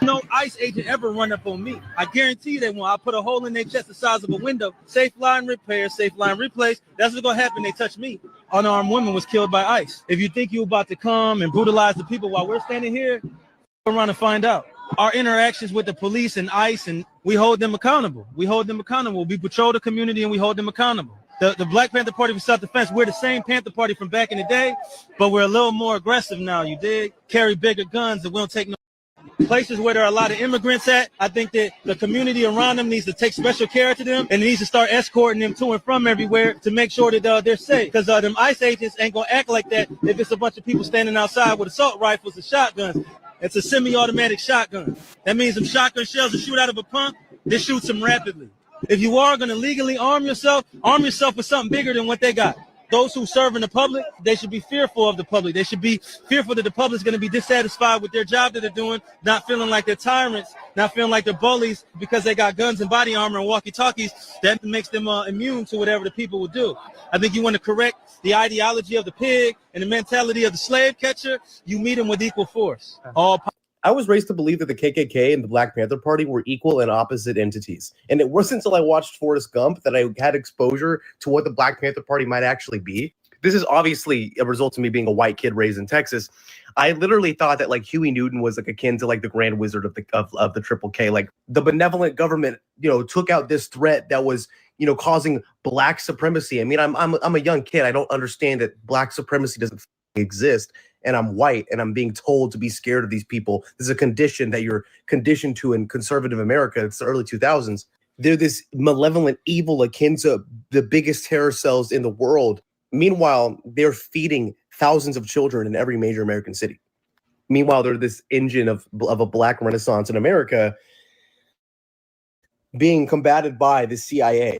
No ICE agent ever run up on me. I guarantee you they won't. I'll put a hole in their chest the size of a window. Safe line repair, safe line replace. That's what's gonna happen. They touch me. Unarmed woman was killed by ICE. If you think you're about to come and brutalize the people while we're standing here, around and find out. Our interactions with the police and ICE, and we hold them accountable. We hold them accountable. We patrol the community and we hold them accountable. The Black Panther Party for self-defense, we're the same Panther Party from back in the day, but we're a little more aggressive now, you dig? Carry bigger guns and we don't take no places where there are a lot of immigrants at. I think that the community around them needs to take special care to them and needs to start escorting them to and from everywhere to make sure that they're safe. Because them ICE agents ain't gonna act like that if it's a bunch of people standing outside with assault rifles and shotguns. It's a semi-automatic shotgun. That means some shotgun shells that shoot out of a pump, they shoot them rapidly. If you are gonna legally arm yourself with something bigger than what they got. Those who serve in the public, they should be fearful of the public. They should be fearful that the public's going to be dissatisfied with their job that they're doing, not feeling like they're tyrants, not feeling like they're bullies because they got guns and body armor and walkie-talkies. That makes them immune to whatever the people will do. I think you want to correct the ideology of the pig and the mentality of the slave catcher. You meet them with equal force. I was raised to believe that the KKK and the Black Panther Party were equal and opposite entities. And it wasn't until I watched Forrest Gump that I had exposure to what the Black Panther Party might actually be. This is obviously a result of me being a white kid raised in Texas. I literally thought that like Huey Newton was like akin to like the Grand Wizard of the Triple K. Like the benevolent government, took out this threat that was, causing Black supremacy. I mean, I'm a young kid. I don't understand that Black supremacy doesn't exist. And I'm white and I'm being told to be scared of these people. This is a condition that you're conditioned to in conservative America. It's the early 2000s. They're this malevolent evil akin to the biggest terror cells in the world. Meanwhile, they're feeding thousands of children in every major American city. Meanwhile, they're this engine of a Black renaissance in America being combated by the CIA.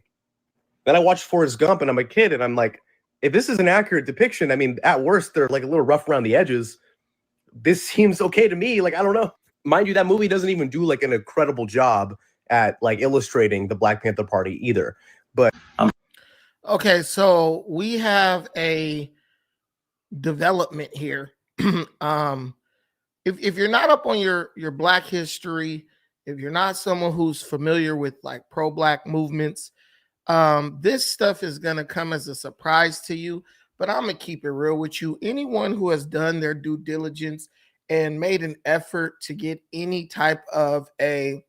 Then I watched Forrest Gump and I'm a kid and I'm like, if this is an accurate depiction, I mean, at worst, they're like a little rough around the edges. This seems okay to me. Like, I don't know. Mind you, that movie doesn't even do like an incredible job at like illustrating the Black Panther Party either. But okay, so we have a development here. If you're not up on your Black history, if you're not someone who's familiar with like pro-Black movements, this stuff is going to come as a surprise to you, but I'm going to keep it real with you. Anyone who has done their due diligence and made an effort to get any type of a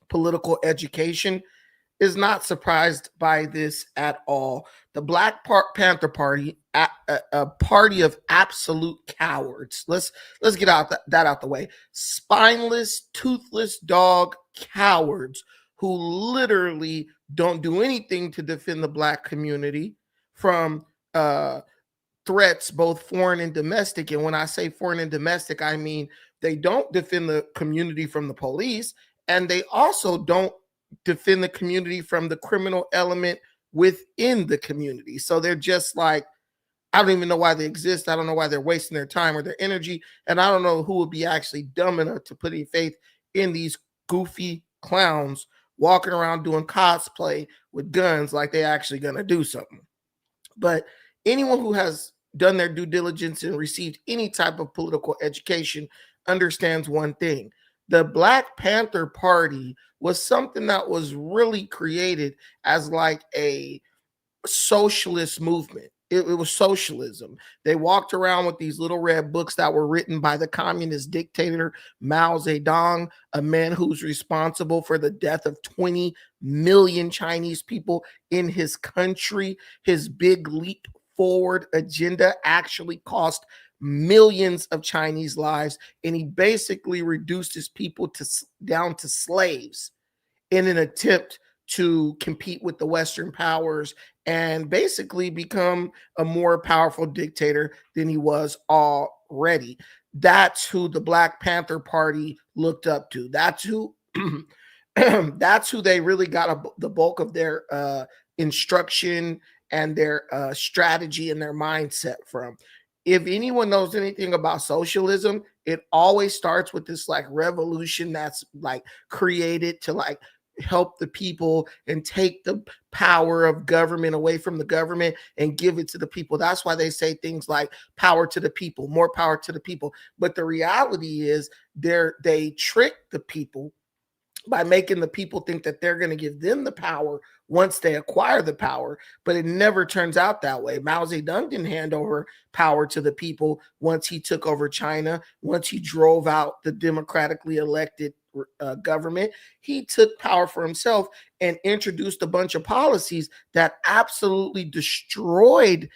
political education is not surprised by this at all. The Black Panther Party, a party of absolute cowards. Let's get that out the way. Spineless, toothless dog cowards who literally don't do anything to defend the Black community from threats, both foreign and domestic. And when I say foreign and domestic, I mean they don't defend the community from the police, and they also don't defend the community from the criminal element within the community. So they're just like, I don't even know why they exist. I don't know why they're wasting their time or their energy. And I don't know who would be actually dumb enough to put any faith in these goofy clowns walking around doing cosplay with guns like they're actually going to do something. But anyone who has done their due diligence and received any type of political education understands one thing. The Black Panther Party was something that was really created as like a socialist movement. It was socialism. They walked around with these little red books that were written by the communist dictator Mao Zedong, a man who's responsible for the death of 20 million Chinese people in his country. His big leap forward agenda actually cost millions of Chinese lives, and he basically reduced his people down to slaves in an attempt to compete with the Western powers and basically become a more powerful dictator than he was already. That's who the Black Panther Party looked up to. That's who that's who they really got the bulk of their instruction and their strategy and their mindset from. If anyone knows anything about socialism, it always starts with this like revolution that's like created to like help the people and take the power of government away from the government and give it to the people. That's why they say things like power to the people, more power to the people. But the reality is they trick the people by making the people think that they're going to give them the power once they acquire the power, but it never turns out that way. Mao Zedong didn't hand over power to the people once he took over China, once he drove out the democratically elected government. He took power for himself and introduced a bunch of policies that absolutely destroyed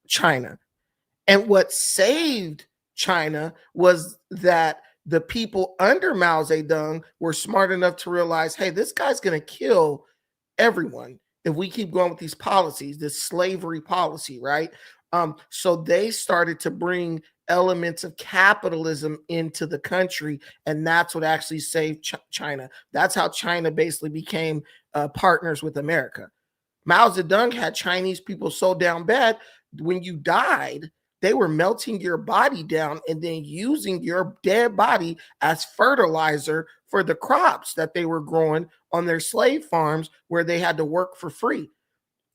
China. And what saved China was that the people under Mao Zedong were smart enough to realize, hey, this guy's going to kill everyone if we keep going with these policies, this slavery policy, right? So they started to bring elements of capitalism into the country, and that's what actually saved China. That's how China basically became partners with America. Mao Zedong had Chinese people so down bad, when you died, they were melting your body down and then using your dead body as fertilizer for the crops that they were growing on their slave farms where they had to work for free.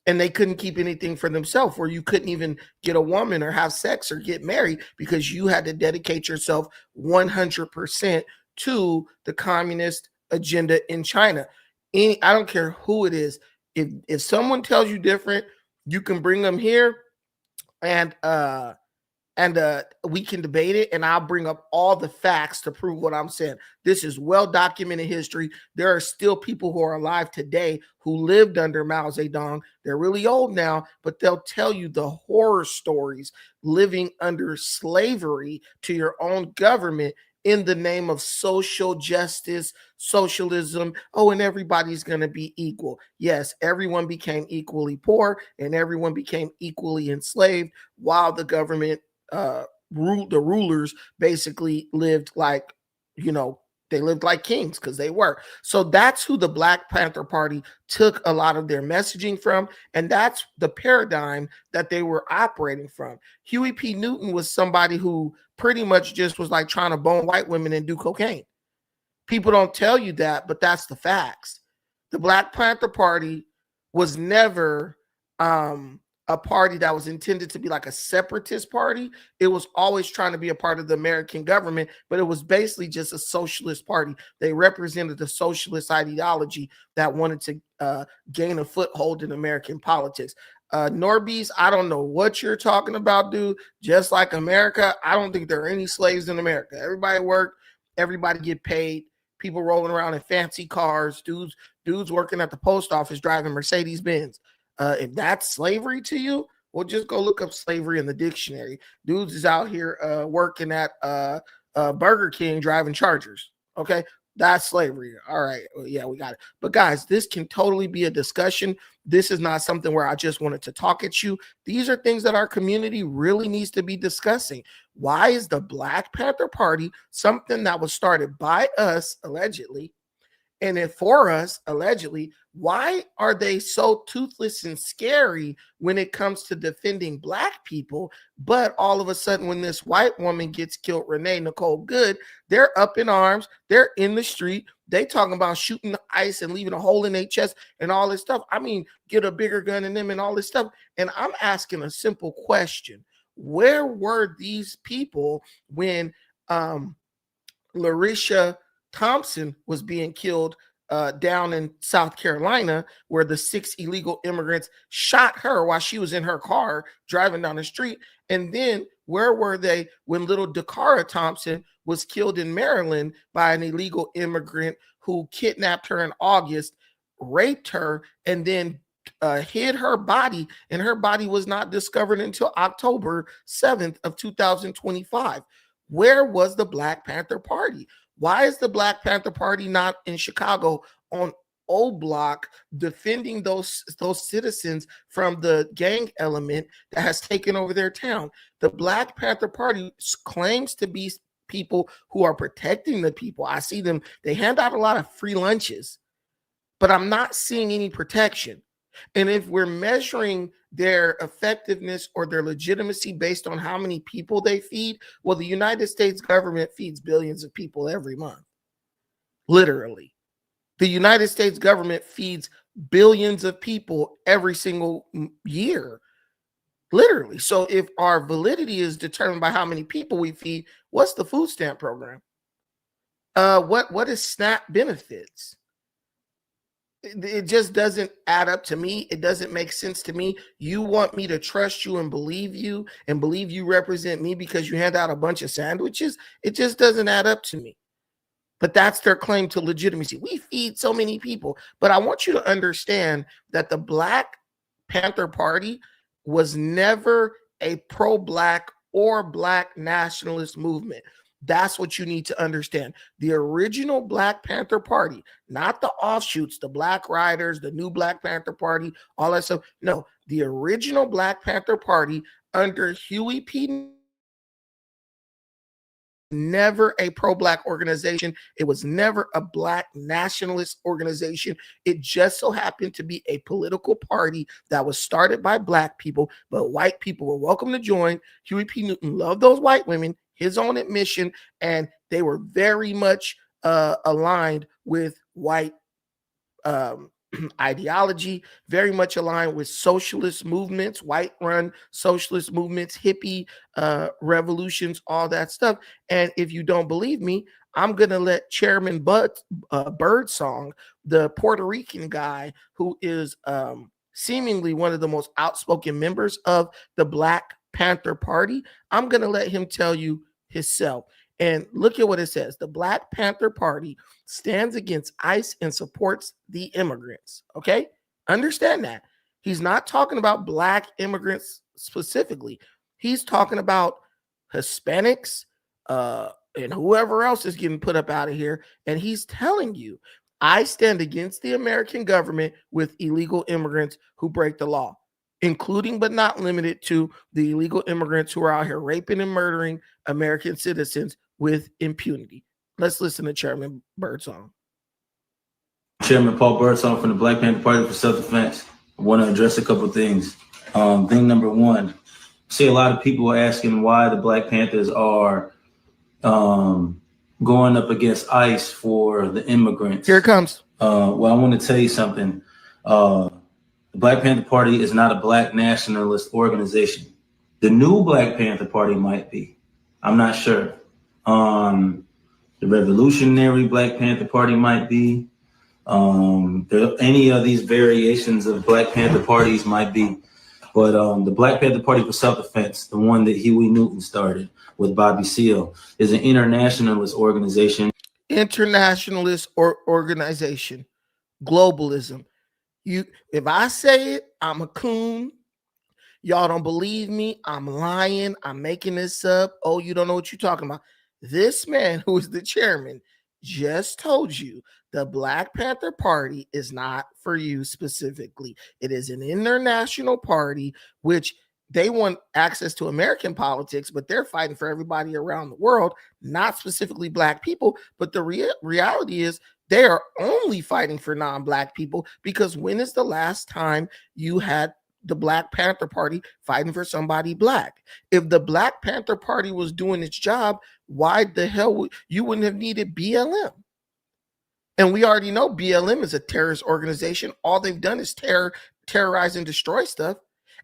And they couldn't keep anything for themselves, where you couldn't even get a woman or have sex or get married because you had to dedicate yourself 100% to the communist agenda in China. I don't care who it is. If someone tells you different, you can bring them here and we can debate it, and I'll bring up all the facts to prove what I'm saying. This is well documented history. There are still people who are alive today who lived under Mao Zedong. They're really old now, but they'll tell you the horror stories living under slavery to your own government in the name of social justice, socialism. Oh, and everybody's going to be equal. Yes, everyone became equally poor and everyone became equally enslaved while the government the rulers basically lived like, they lived like kings because they were. So that's who the Black Panther Party took a lot of their messaging from, and that's the paradigm that they were operating from. Huey P. Newton was somebody who pretty much just was like trying to bone white women and do cocaine. People don't tell you that, but that's the facts. The Black Panther Party was never a party that was intended to be like a separatist party. It was always trying to be a part of the American government, but it was basically just a socialist party. They represented the socialist ideology that wanted to gain a foothold in American politics. Norbees, I don't know what you're talking about, dude. Just like America, I don't think there are any slaves in America. Everybody work, everybody get paid. People rolling around in fancy cars, dudes working at the post office driving Mercedes Benz. If that's slavery to you, well, just go look up slavery in the dictionary. Dudes is out here working at Burger King driving Chargers. Okay, that's slavery. All right, well, yeah, we got it. But guys, this can totally be a discussion. This is not something where I just wanted to talk at you. These are things that our community really needs to be discussing. Why is the Black Panther Party something that was started by us, allegedly, and then for us, allegedly, why are they so toothless and scary when it comes to defending Black people? But all of a sudden, when this white woman gets killed, Renee Nicole Good, they're up in arms. They're in the street. They talking about shooting the ice and leaving a hole in their chest and all this stuff. I mean, get a bigger gun in them and all this stuff. And I'm asking a simple question. Where were these people when Larisha Thompson was being killed down in South Carolina, where the 6 illegal immigrants shot her while she was in her car driving down the street? And then where were they when little Dakara Thompson was killed in Maryland by an illegal immigrant who kidnapped her in August, raped her, and then hid her body, and her body was not discovered until October 7th of 2025? Where was the Black Panther Party? Why is the Black Panther Party not in Chicago on O Block defending those citizens from the gang element that has taken over their town? The Black Panther Party claims to be people who are protecting the people. I see them. They hand out a lot of free lunches, but I'm not seeing any protection. And if we're measuring their effectiveness or their legitimacy based on how many people they feed, well, the United States government feeds billions of people every month, literally. The United States government feeds billions of people every single year, literally. So if our validity is determined by how many people we feed, what's the food stamp program? What is SNAP benefits? It just doesn't add up to me. It doesn't make sense to me. You want me to trust you and believe you represent me because you hand out a bunch of sandwiches? It just doesn't add up to me. But that's their claim to legitimacy. We feed so many people. But I want you to understand that the Black Panther Party was never a pro-Black or Black nationalist movement. That's what you need to understand. The original Black Panther Party, not the offshoots, the Black Riders, the new Black Panther Party, all that stuff. No, the original Black Panther Party under Huey P. Never a pro-Black organization. It was never a Black nationalist organization. It just so happened to be a political party that was started by Black people, but white people were welcome to join. Huey P. Newton loved those white women, his own admission, and they were very much aligned with white ideology, very much aligned with socialist movements, white-run socialist movements, hippie revolutions, all that stuff. And if you don't believe me, I'm going to let Chairman Birdsong, the Puerto Rican guy who is seemingly one of the most outspoken members of the Black Panther Party, I'm going to let him tell you himself. And look at what it says. The Black Panther Party stands against ICE and supports the immigrants. Okay? Understand that. He's not talking about Black immigrants specifically. He's talking about Hispanics and whoever else is getting put up out of here. And he's telling you, I stand against the American government with illegal immigrants who break the law, including but not limited to the illegal immigrants who are out here raping and murdering American citizens with impunity. Let's listen to Chairman Birdsong. Chairman Paul Birdsong from the Black Panther Party for Self-Defense. I want to address a couple things. Thing number one, I see a lot of people are asking why the Black Panthers are going up against ICE for the immigrants. Here it comes. Well, I want to tell you something. The Black Panther Party is not a Black nationalist organization. The new Black Panther Party might be. I'm not sure. The Revolutionary Black Panther Party might be. Any of these variations of Black Panther parties might be. But the Black Panther Party for Self-Defense, the one that Huey Newton started with Bobby Seale, is an internationalist organization. Internationalist organization. Globalism. If I say it, I'm a coon. Y'all don't believe me. I'm lying. I'm making this up. Oh, you don't know what you're talking about. This man who is the chairman just told you the Black Panther Party is not for you specifically. It is an international party, which they want access to American politics, but they're fighting for everybody around the world, not specifically Black people. But the reality is they are only fighting for non-Black people, because when is the last time you had the Black Panther Party fighting for somebody Black? If the Black Panther Party was doing its job, why the hell you wouldn't have needed BLM? And we already know BLM is a terrorist organization. All they've done is terrorize and destroy stuff.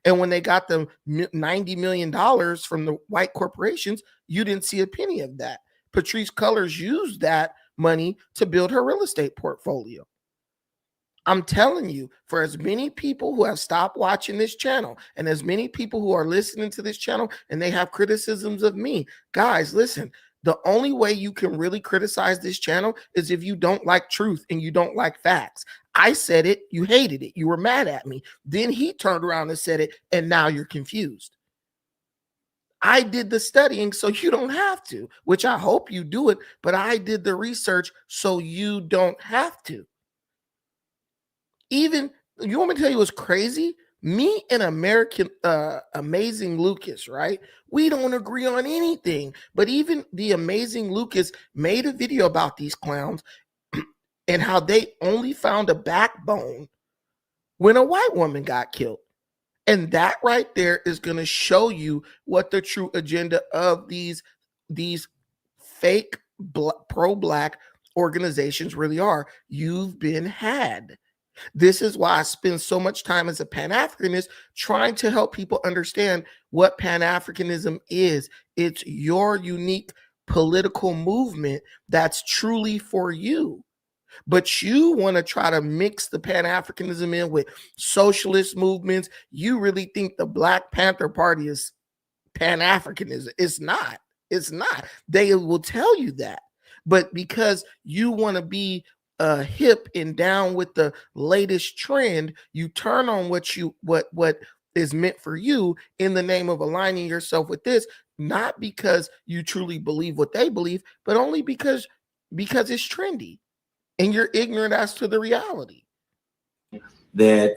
And when they got the $90 million from the white corporations, you didn't see a penny of that. Patrice Cullors used that money to build her real estate portfolio. I'm telling you, for as many people who have stopped watching this channel and as many people who are listening to this channel and they have criticisms of me, guys, listen, the only way you can really criticize this channel is if you don't like truth and you don't like facts. I said it, you hated it, you were mad at me. Then he turned around and said it, and now you're confused. I did the studying so you don't have to, which I hope you do it, but I did the research so you don't have to. Even, you want me to tell you what's crazy? Me and Amazing Lucas, right? We don't agree on anything. But even the Amazing Lucas made a video about these clowns and how they only found a backbone when a white woman got killed. And that right there is going to show you what the true agenda of these fake pro-Black organizations really are. You've been had. This is why I spend so much time as a Pan-Africanist trying to help people understand what Pan-Africanism is. It's your unique political movement that's truly for you. But you want to try to mix the Pan-Africanism in with socialist movements. You really think the Black Panther Party is Pan-Africanism. It's not. It's not. They will tell you that. But because you want to be hip and down with the latest trend, you turn on what is meant for you in the name of aligning yourself with this, not because you truly believe what they believe, but only because it's trendy and you're ignorant as to the reality. That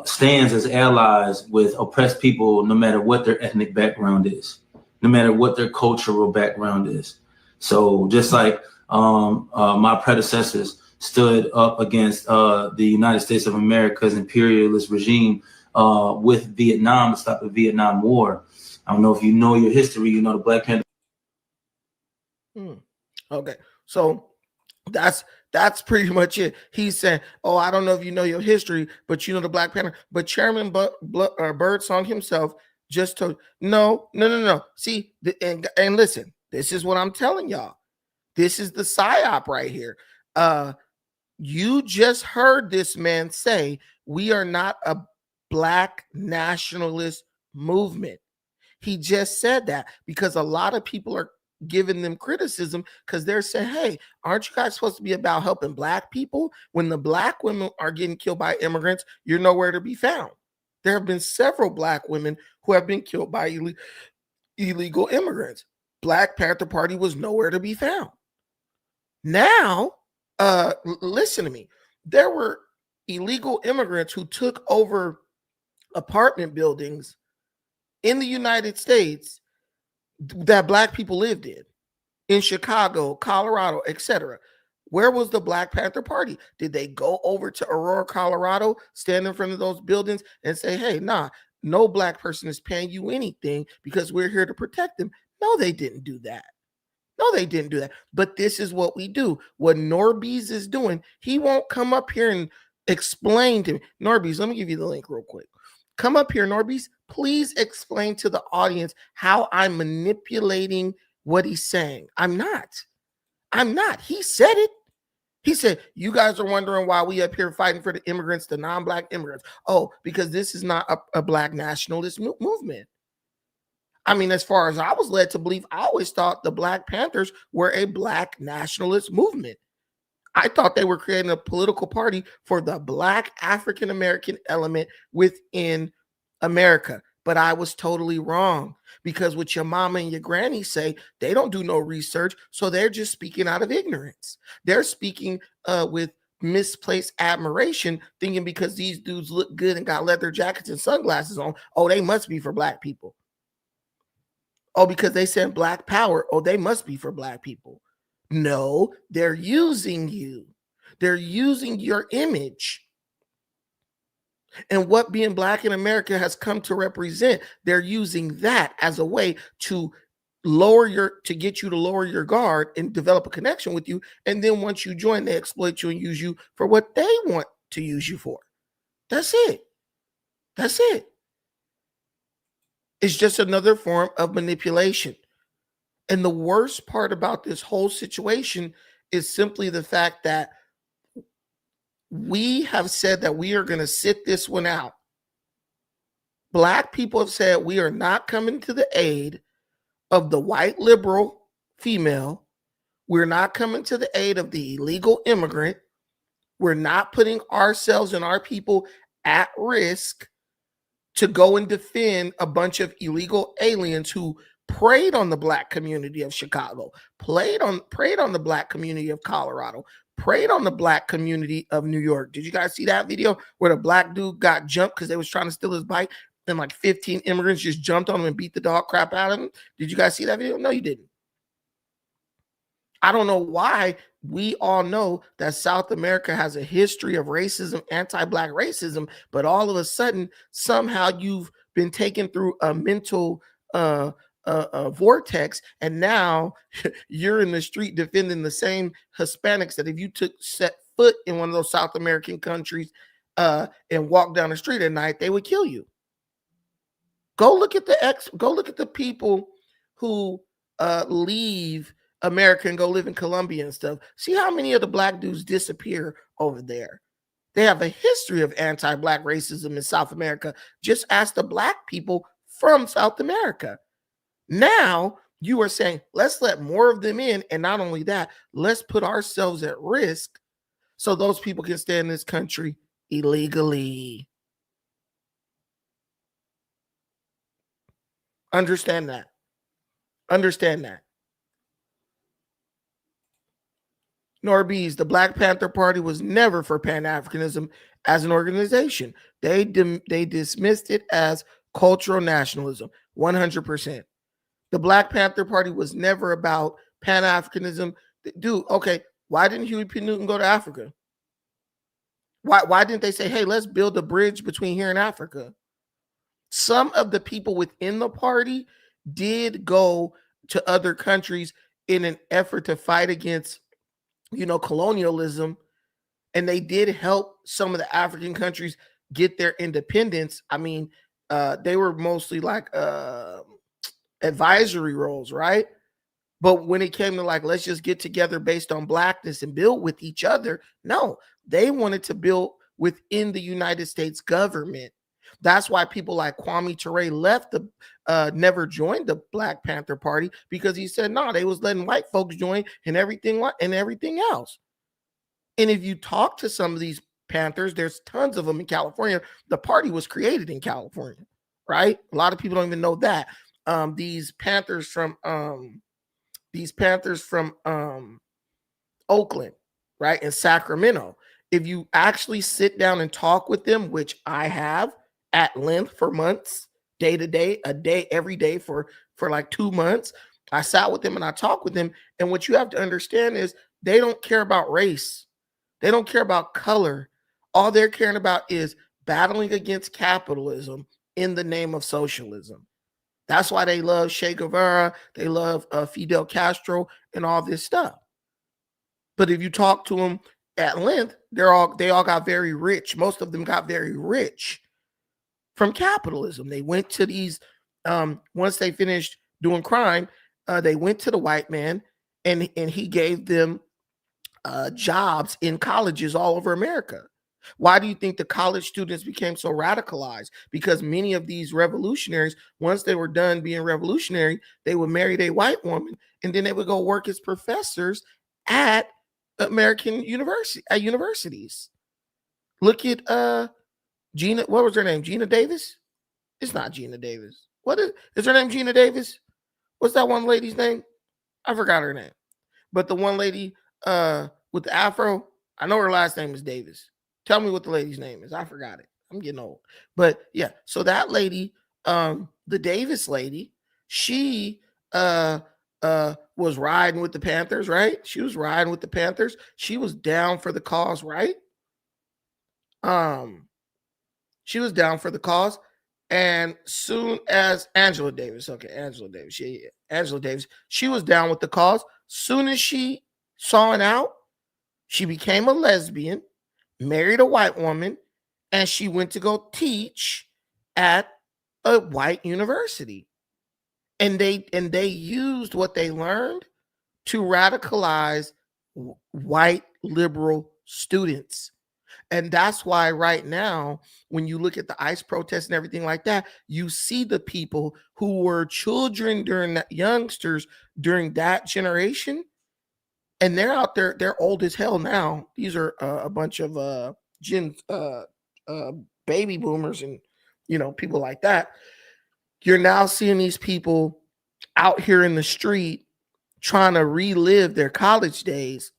stands as allies with oppressed people, no matter what their ethnic background is, no matter what their cultural background is. So just like my predecessors stood up against the United States of America's imperialist regime with Vietnam to stop the Vietnam War. I don't know if you know your history, you know the Black Panther. Okay, so that's pretty much it. He's saying, "Oh, I don't know if you know your history, but you know the Black Panther." But Chairman Birdsong himself just told, no. See, and listen, this is what I'm telling y'all. This is the psyop right here. You just heard this man say, "We are not a Black nationalist movement." He just said that because a lot of people are giving them criticism because they're saying, "Hey, aren't you guys supposed to be about helping Black people? When the Black women are getting killed by immigrants, you're nowhere to be found." There have been several Black women who have been killed by illegal immigrants. Black Panther Party was nowhere to be found. Now, listen to me. There were illegal immigrants who took over apartment buildings in the United States that Black people lived in Chicago, Colorado, etc. Where was the Black Panther Party? Did they go over to Aurora, Colorado, stand in front of those buildings and say, "Hey, nah, no Black person is paying you anything because we're here to protect them"? No, they didn't do that. No, they didn't do that. But this is what we do. What Norbees is doing, he won't come up here and explain to me. Norbees, let me give you the link real quick. Come up here, Norbees. Please explain to the audience how I'm manipulating what he's saying. I'm not. He said it. He said, "You guys are wondering why we up here fighting for the immigrants, the non-Black immigrants." Oh, because this is not a Black nationalist movement. I mean, as far as I was led to believe, I always thought the Black Panthers were a Black nationalist movement. I thought they were creating a political party for the Black African-American element within America. But I was totally wrong because what your mama and your granny say, they don't do no research. So they're just speaking out of ignorance. They're speaking with misplaced admiration, thinking because these dudes look good and got leather jackets and sunglasses on, oh, they must be for Black people. Oh, because they said Black power, oh, they must be for Black people. No, they're using you. They're using your image. And what being Black in America has come to represent, they're using that as a way to get you to lower your guard and develop a connection with you. And then once you join, they exploit you and use you for what they want to use you for. That's it. That's it. It's just another form of manipulation. And the worst part about this whole situation is simply the fact that we have said that we are going to sit this one out. Black people have said we are not coming to the aid of the white liberal female. We're not coming to the aid of the illegal immigrant. We're not putting ourselves and our people at risk to go and defend a bunch of illegal aliens who preyed on the Black community of Chicago, preyed on the Black community of Colorado, preyed on the Black community of New York. Did you guys see that video where the Black dude got jumped because they was trying to steal his bike and like 15 immigrants just jumped on him and beat the dog crap out of him? Did you guys see that video? No, you didn't. I don't know why. We all know that South America has a history of racism, anti-Black racism, but all of a sudden, somehow you've been taken through a mental vortex, and now you're in the street defending the same Hispanics that if you set foot in one of those South American countries and walk down the street at night, they would kill you. Go look at the people who leave America and go live in Colombia and stuff. See how many of the black dudes disappear over there. They have a history of anti-black racism in South America. Just ask the black people from South America. Now you are saying, let's let more of them in. And not only that, let's put ourselves at risk so those people can stay in this country illegally. Understand that. Understand that. Norbees, the Black Panther Party was never for Pan-Africanism as an organization. They dismissed it as cultural nationalism, 100%. The Black Panther Party was never about Pan-Africanism. Dude, okay, why didn't Huey P. Newton go to Africa? Why didn't they say, hey, let's build a bridge between here and Africa? Some of the people within the party did go to other countries in an effort to fight against, colonialism, and they did help some of the African countries get their independence. I mean, they were mostly like advisory roles, right? But when it came to like, let's just get together based on blackness and build with each other, no, they wanted to build within the United States government. That's why people like Kwame Ture left never joined the Black Panther Party, because he said, no, they was letting white folks join and everything else. And if you talk to some of these Panthers, there's tons of them in California. The party was created in California, right? A lot of people don't even know that. These Panthers from Oakland, right, and Sacramento, if you actually sit down and talk with them, which I have at length for months, day to day, every day for like 2 months, I sat with them and I talked with them. And what you have to understand is they don't care about race. They don't care about color. All they're caring about is battling against capitalism in the name of socialism. That's why they love Che Guevara. They love Fidel Castro and all this stuff. But if you talk to them at length, they all got very rich. Most of them got very rich from capitalism. They went to these, once they finished doing crime, they went to the white man and he gave them jobs in colleges all over America. Why do you think the college students became so radicalized? Because many of these revolutionaries, once they were done being revolutionary, they would marry a white woman and then they would go work as professors at American universities. Look at Gina, what was her name? Gina Davis? It's not Gina Davis. What is her name? Gina Davis? What's that one lady's name? I forgot her name. But the one lady with the afro, I know her last name is Davis. Tell me what the lady's name is. I forgot it. I'm getting old. But yeah, so that lady, the Davis lady, she was riding with the Panthers, right? She was riding with the Panthers. She was down for the cause, right? She was down for the cause. And soon as Angela Davis, she was down with the cause. Soon as she saw it out, she became a lesbian, married a white woman, and she went to go teach at a white university. And they used what they learned to radicalize white liberal students. And that's why right now, when you look at the ICE protests and everything like that, you see the people who were children during that, youngsters during that generation, and they're out there, they're old as hell now. These are a bunch of baby boomers and, people like that. You're now seeing these people out here in the street trying to relive their college days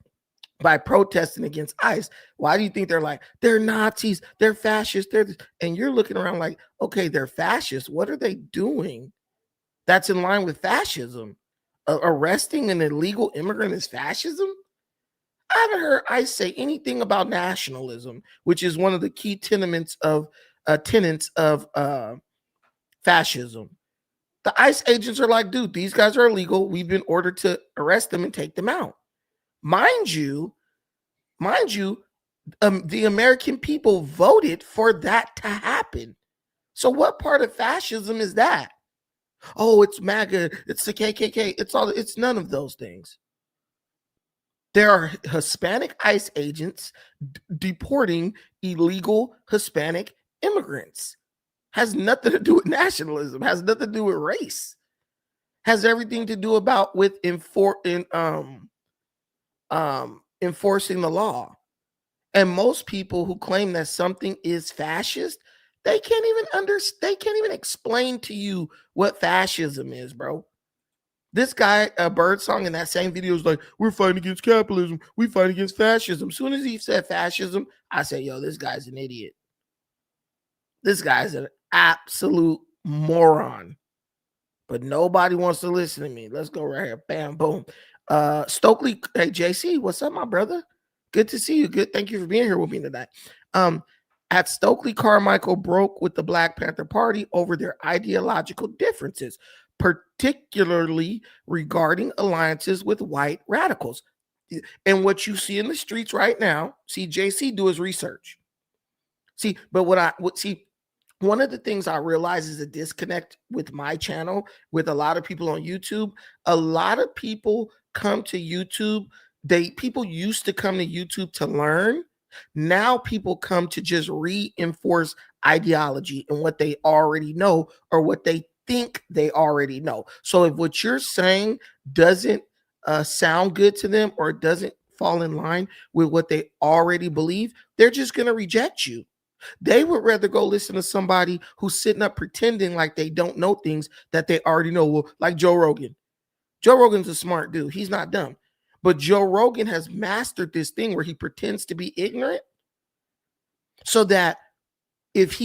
by protesting against ICE. Why do you think they're Nazis, they're fascists, and you're looking around like, okay, they're fascists. What are they doing that's in line with fascism? Arresting an illegal immigrant is fascism? I haven't heard ICE say anything about nationalism, which is one of the key tenets of fascism. The ICE agents are like, dude, these guys are illegal. We've been ordered to arrest them and take them out. Mind you, the American people voted for that to happen. So what part of fascism is that? Oh, it's MAGA, it's the KKK, it's none of those things. There are Hispanic ICE agents deporting illegal Hispanic immigrants. Has nothing to do with nationalism, has nothing to do with race. Has everything to do with enforcing the law. And most people who claim that something is fascist, they can't even explain to you what fascism is, bro. This guy, Birdsong, in that same video is like, we're fighting against capitalism. We fight against fascism. As soon as he said fascism, I said, yo, this guy's an idiot. This guy's an absolute moron. But nobody wants to listen to me. Let's go right here. Bam, boom. Stokely, hey, JC, what's up, my brother? Good to see you. Good. Thank you for being here with me tonight. At Stokely Carmichael broke with the Black Panther Party over their ideological differences, particularly regarding alliances with white radicals. And what you see in the streets right now, see JC do his research. See, but one of the things I realize is a disconnect with my channel, with a lot of people on YouTube. A lot of people come to YouTube. People used to come to YouTube to learn. Now people come to just reinforce ideology and what they already know or what they think they already know. So if what you're saying doesn't sound good to them or doesn't fall in line with what they already believe, they're just going to reject you. They would rather go listen to somebody who's sitting up pretending like they don't know things that they already know. Well, like Joe Rogan. Joe Rogan's a smart dude. He's not dumb. But Joe Rogan has mastered this thing where he pretends to be ignorant so that if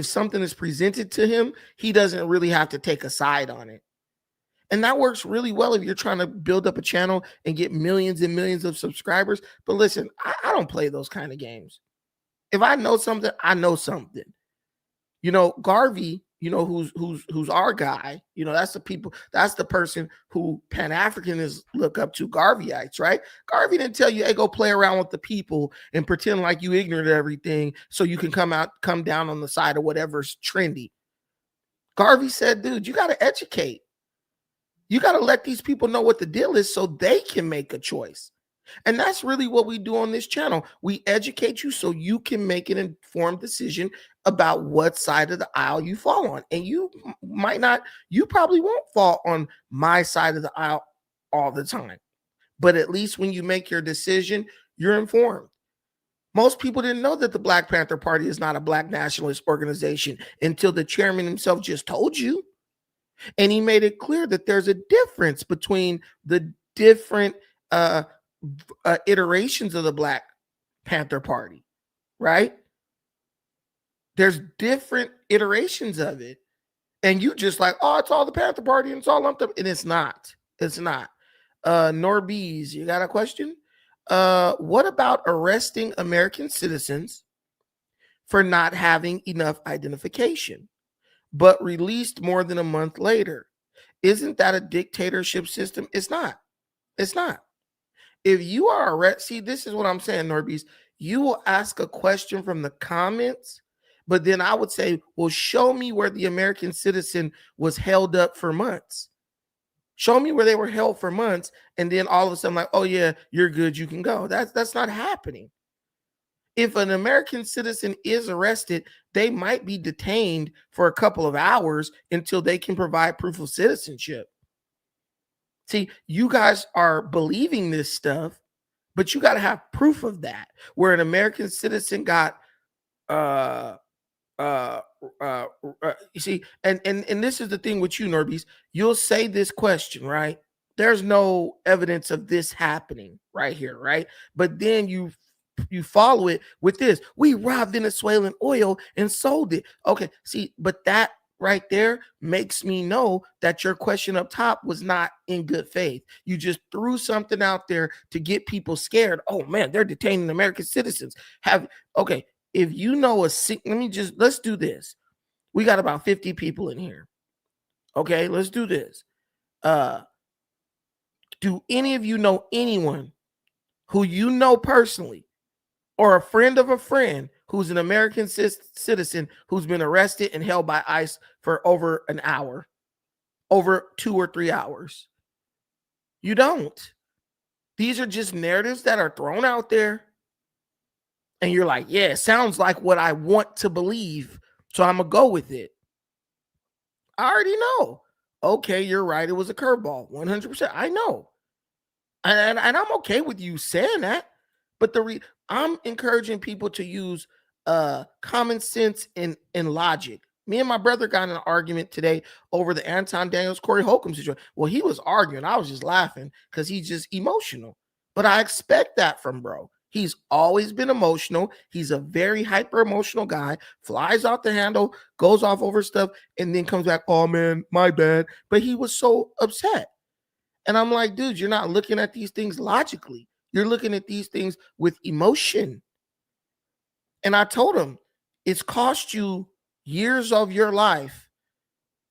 something is presented to him, he doesn't really have to take a side on it. And that works really well if you're trying to build up a channel and get millions and millions of subscribers. But listen, I don't play those kind of games. If I know something, I know something. You know, Garvey, you know, who's our guy, you know, that's the person who Pan-Africanists look up to, Garveyites, right? Garvey didn't tell you, hey, go play around with the people and pretend like you ignorant of everything so you can come down on the side of whatever's trendy. Garvey said, dude, you got to educate. You got to let these people know what the deal is so they can make a choice. And that's really what we do on this channel. We educate you so you can make an informed decision about what side of the aisle you fall on. And you probably won't fall on my side of the aisle all the time. But at least when you make your decision, you're informed. Most people didn't know that the Black Panther Party is not a black nationalist organization until the chairman himself just told you. And he made it clear that there's a difference between the different iterations of the Black Panther Party, right? There's different iterations of it. And you just like, oh, it's all the Panther Party and it's all lumped up. And it's not. It's not. Norbees, you got a question? What about arresting American citizens for not having enough identification, but released more than a month later? Isn't that a dictatorship system? It's not. It's not. If you are arrested, see, this is what I'm saying, Norbees. You will ask a question from the comments, but then I would say, well, show me where the American citizen was held up for months. Show me where they were held for months, and then all of a sudden, like, oh yeah, you're good, you can go. That's not happening. If an American citizen is arrested, they might be detained for a couple of hours until they can provide proof of citizenship. See, you guys are believing this stuff, but you got to have proof of that. Where an American citizen got, you see, and this is the thing with you, Norbees. You'll say this question, right? There's no evidence of this happening right here, right? But then you follow it with this: we robbed Venezuelan oil and sold it. Okay, see, but that right there makes me know that your question up top was not in good faith. You just threw something out there to get people scared. Oh man, they're detaining American citizens. Okay, if you know let's do this. We got about 50 people in here. Okay, let's do this. Do any of you know anyone who you know personally or a friend of a friend who's an American citizen who's been arrested and held by ICE for over an hour, over 2 or 3 hours? You don't. These are just narratives that are thrown out there. And you're like, yeah, it sounds like what I want to believe. So I'm going to go with it. I already know. Okay, you're right. It was a curveball. 100%. I know. And I'm okay with you saying that. But I'm encouraging people to use common sense and logic. Me and my brother got in an argument today over the Anton Daniels Corey Holcomb situation. Well, he was arguing. I was just laughing because he's just emotional. But I expect that from bro. He's always been emotional. He's a very hyper emotional guy, flies off the handle, goes off over stuff, and then comes back, oh man, my bad. But he was so upset. And I'm like, dude, you're not looking at these things logically. You're looking at these things with emotion. And I told him, it's cost you years of your life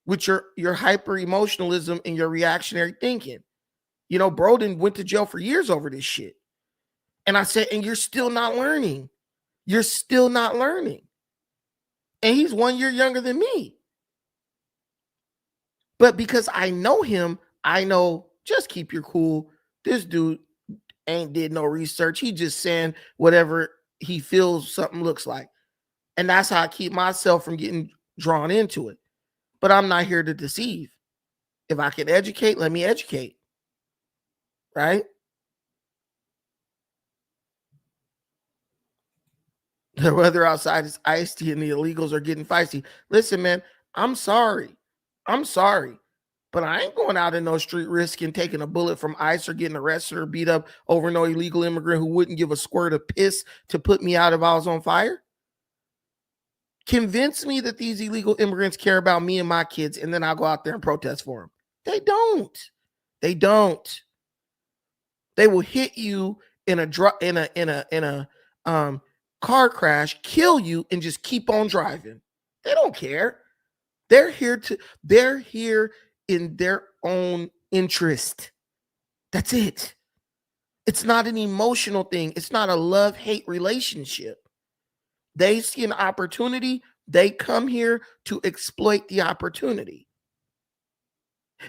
with your hyper emotionalism and your reactionary thinking. You know, Broden went to jail for years over this shit. And I said, and you're still not learning. You're still not learning. And he's 1 year younger than me. But because I know him, I know just keep your cool. This dude ain't did no research. He just saying whatever he feels something looks like. And that's how I keep myself from getting drawn into it. But I'm not here to deceive. If I can educate, let me educate. Right? The weather outside is icy and the illegals are getting feisty. Listen, man, I'm sorry. But I ain't going out in no street risking taking a bullet from ICE or getting arrested or beat up over no illegal immigrant who wouldn't give a squirt of piss to put me out if I was on fire. Convince me that these illegal immigrants care about me and my kids, and then I'll go out there and protest for them. They don't. They will hit you in a car crash, kill you, and just keep on driving. They don't care. They're here in their own interest. That's it. It's not an emotional thing. It's not a love-hate relationship. They see an opportunity. They come here to exploit the opportunity.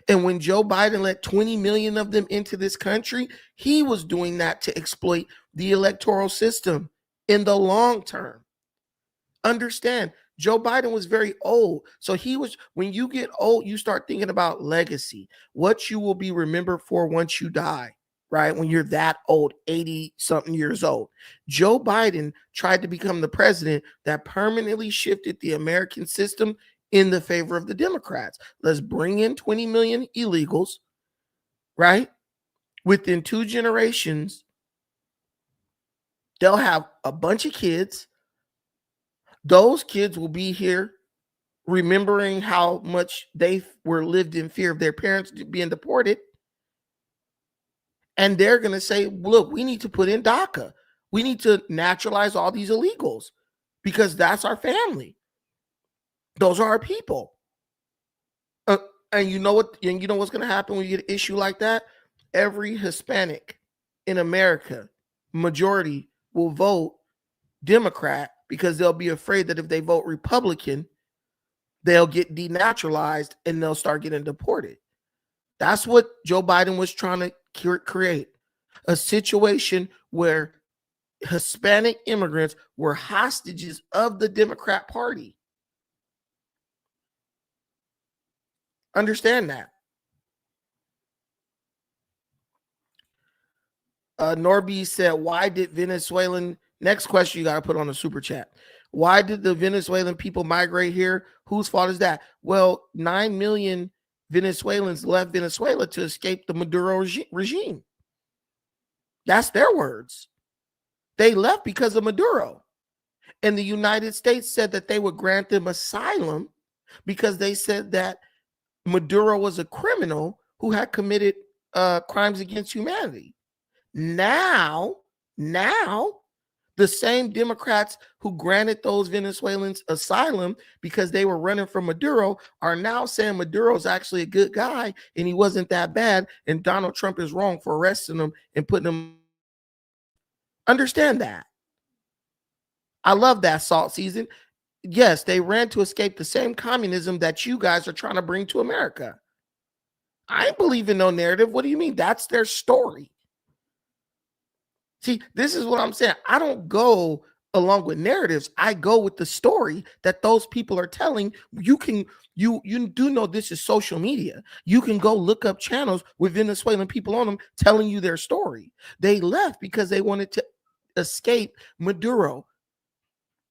And when Joe Biden let 20 million of them into this country, he was doing that to exploit the electoral system in the long term. Understand, Joe Biden was very old. So when you get old, you start thinking about legacy, what you will be remembered for once you die, right? When you're that old, 80 something years old. Joe Biden tried to become the president that permanently shifted the American system in the favor of the Democrats. Let's bring in 20 million illegals, right? Within 2 generations, they'll have a bunch of kids. Those kids will be here remembering how much they were lived in fear of their parents being deported. And they're going to say, look, we need to put in DACA. We need to naturalize all these illegals because that's our family. Those are our people. And you know what? And you know what's going to happen when you get an issue like that? Every Hispanic in America, majority will vote Democrat because they'll be afraid that if they vote Republican, they'll get denaturalized and they'll start getting deported. That's what Joe Biden was trying to create, a situation where Hispanic immigrants were hostages of the Democrat Party. Understand that. Norby said, why did Venezuelan, next question you got to put on the super chat. Why did the Venezuelan people migrate here? Whose fault is that? Well, 9 million Venezuelans left Venezuela to escape the Maduro regime. That's their words. They left because of Maduro. And the United States said that they would grant them asylum because they said that Maduro was a criminal who had committed crimes against humanity. Now The same Democrats who granted those Venezuelans asylum because they were running from Maduro are now saying Maduro's actually a good guy and he wasn't that bad, and Donald Trump is wrong for arresting him and putting him. Understand that. I love that, Salt Season. Yes, they ran to escape the same communism that you guys are trying to bring to America. I ain't believe in no narrative. What do you mean? That's their story. See, this is what I'm saying. I don't go along with narratives. I go with the story that those people are telling. You do know this is social media. You can go look up channels with Venezuelan people on them telling you their story. They left because they wanted to escape Maduro,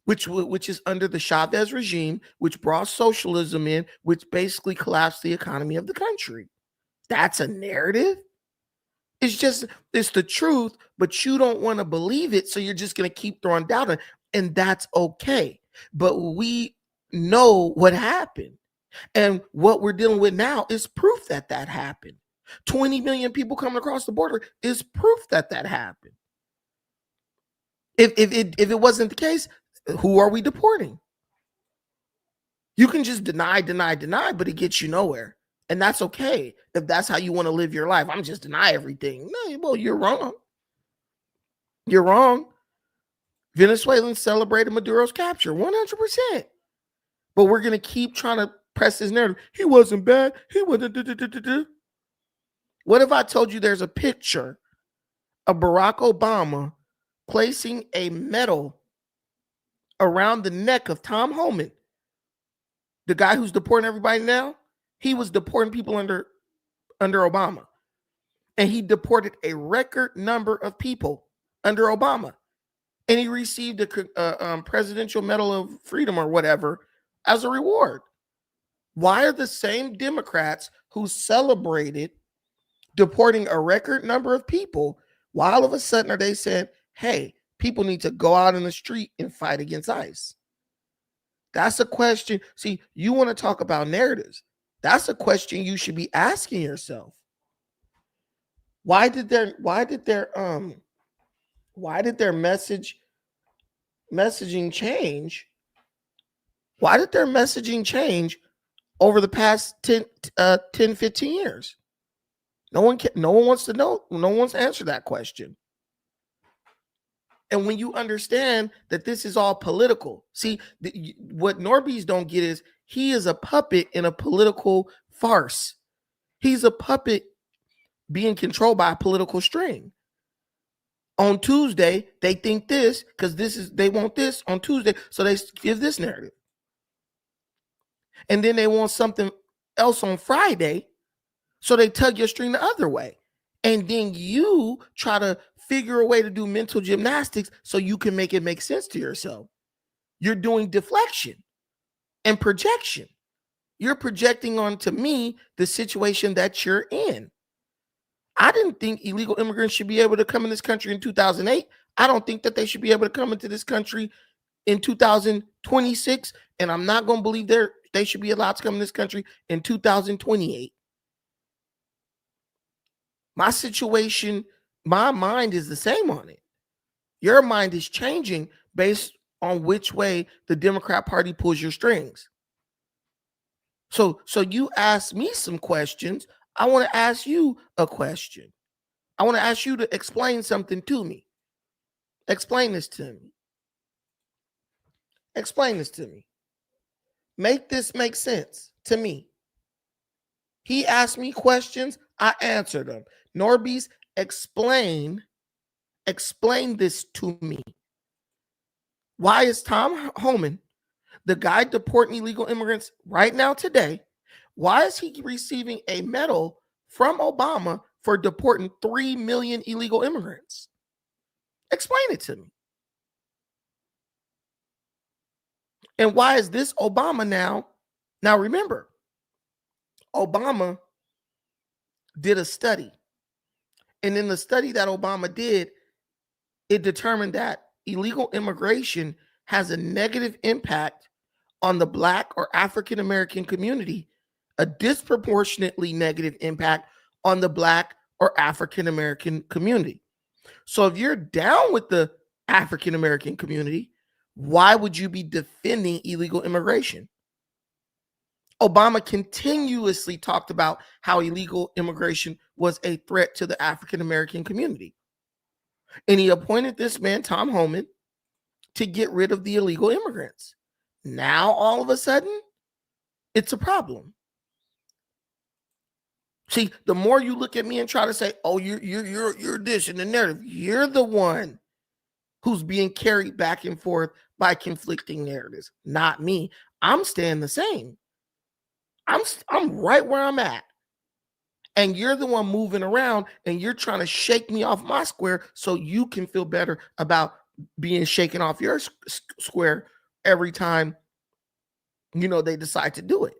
which is under the Chavez regime, which brought socialism in, which basically collapsed the economy of the country. That's a narrative. It's the truth, but you don't want to believe it, so you're just going to keep throwing doubt on it, and that's okay. But we know what happened, and what we're dealing with now is proof that happened. 20 million people coming across the border is proof that happened. If it wasn't the case, who are we deporting? You can just deny, but it gets you nowhere. And that's okay if that's how you want to live your life. I'm just deny everything. No, well, you're wrong. You're wrong. Venezuelans celebrated Maduro's capture 100%. But we're going to keep trying to press this narrative. He wasn't bad. He wasn't. What if I told you there's a picture of Barack Obama placing a medal around the neck of Tom Homan, the guy who's deporting everybody now? He was deporting people under Obama. And he deported a record number of people under Obama. And he received a Presidential Medal of Freedom or whatever as a reward. Why are the same Democrats who celebrated deporting a record number of people, why all of a sudden are they saying, hey, people need to go out in the street and fight against ICE? That's a question. See, you want to talk about narratives. That's a question you should be asking yourself. Why did their messaging change? Why did their messaging change over the past 10, 15 years? No one wants to know. No one's answered that question. And when you understand that this is all political, see, what Norbies don't get is he is a puppet in a political farce. He's a puppet being controlled by a political string. On Tuesday, they think this because they want this on Tuesday, so they give this narrative. And then they want something else on Friday, so they tug your string the other way. And then you try to figure a way to do mental gymnastics so you can make it make sense to yourself. You're doing deflection and projection. You're projecting onto me the situation that you're in. I didn't think illegal immigrants should be able to come in this country in 2008. I don't think that they should be able to come into this country in 2026. And I'm not going to believe they should be allowed to come in this country in 2028. My situation, my mind is the same on it. Your mind is changing based on which way the Democrat Party pulls your strings. So you ask me some questions. I want to ask you a question. I want to ask you to explain something to me. Explain this to me. Explain this to me. Make this make sense to me. He asked me questions. I answered them. Norbies, explain this to me. Why is Tom Homan, the guy deporting illegal immigrants right now today, why is he receiving a medal from Obama for deporting 3 million illegal immigrants? Explain it to me. And why is this Obama now? Now remember, Obama did a study. And in the study that Obama did, it determined that illegal immigration has a negative impact on the Black or African American community, a disproportionately negative impact on the Black or African American community. So if you're down with the African American community, why would you be defending illegal immigration? Obama continuously talked about how illegal immigration was a threat to the African American community. And he appointed this man, Tom Homan, to get rid of the illegal immigrants. Now, all of a sudden, it's a problem. See, the more you look at me and try to say, "Oh, you're this in the narrative," you're the one who's being carried back and forth by conflicting narratives, not me. I'm staying the same. I'm right where I'm at. And you're the one moving around and you're trying to shake me off my square so you can feel better about being shaken off your square every time, you know, they decide to do it.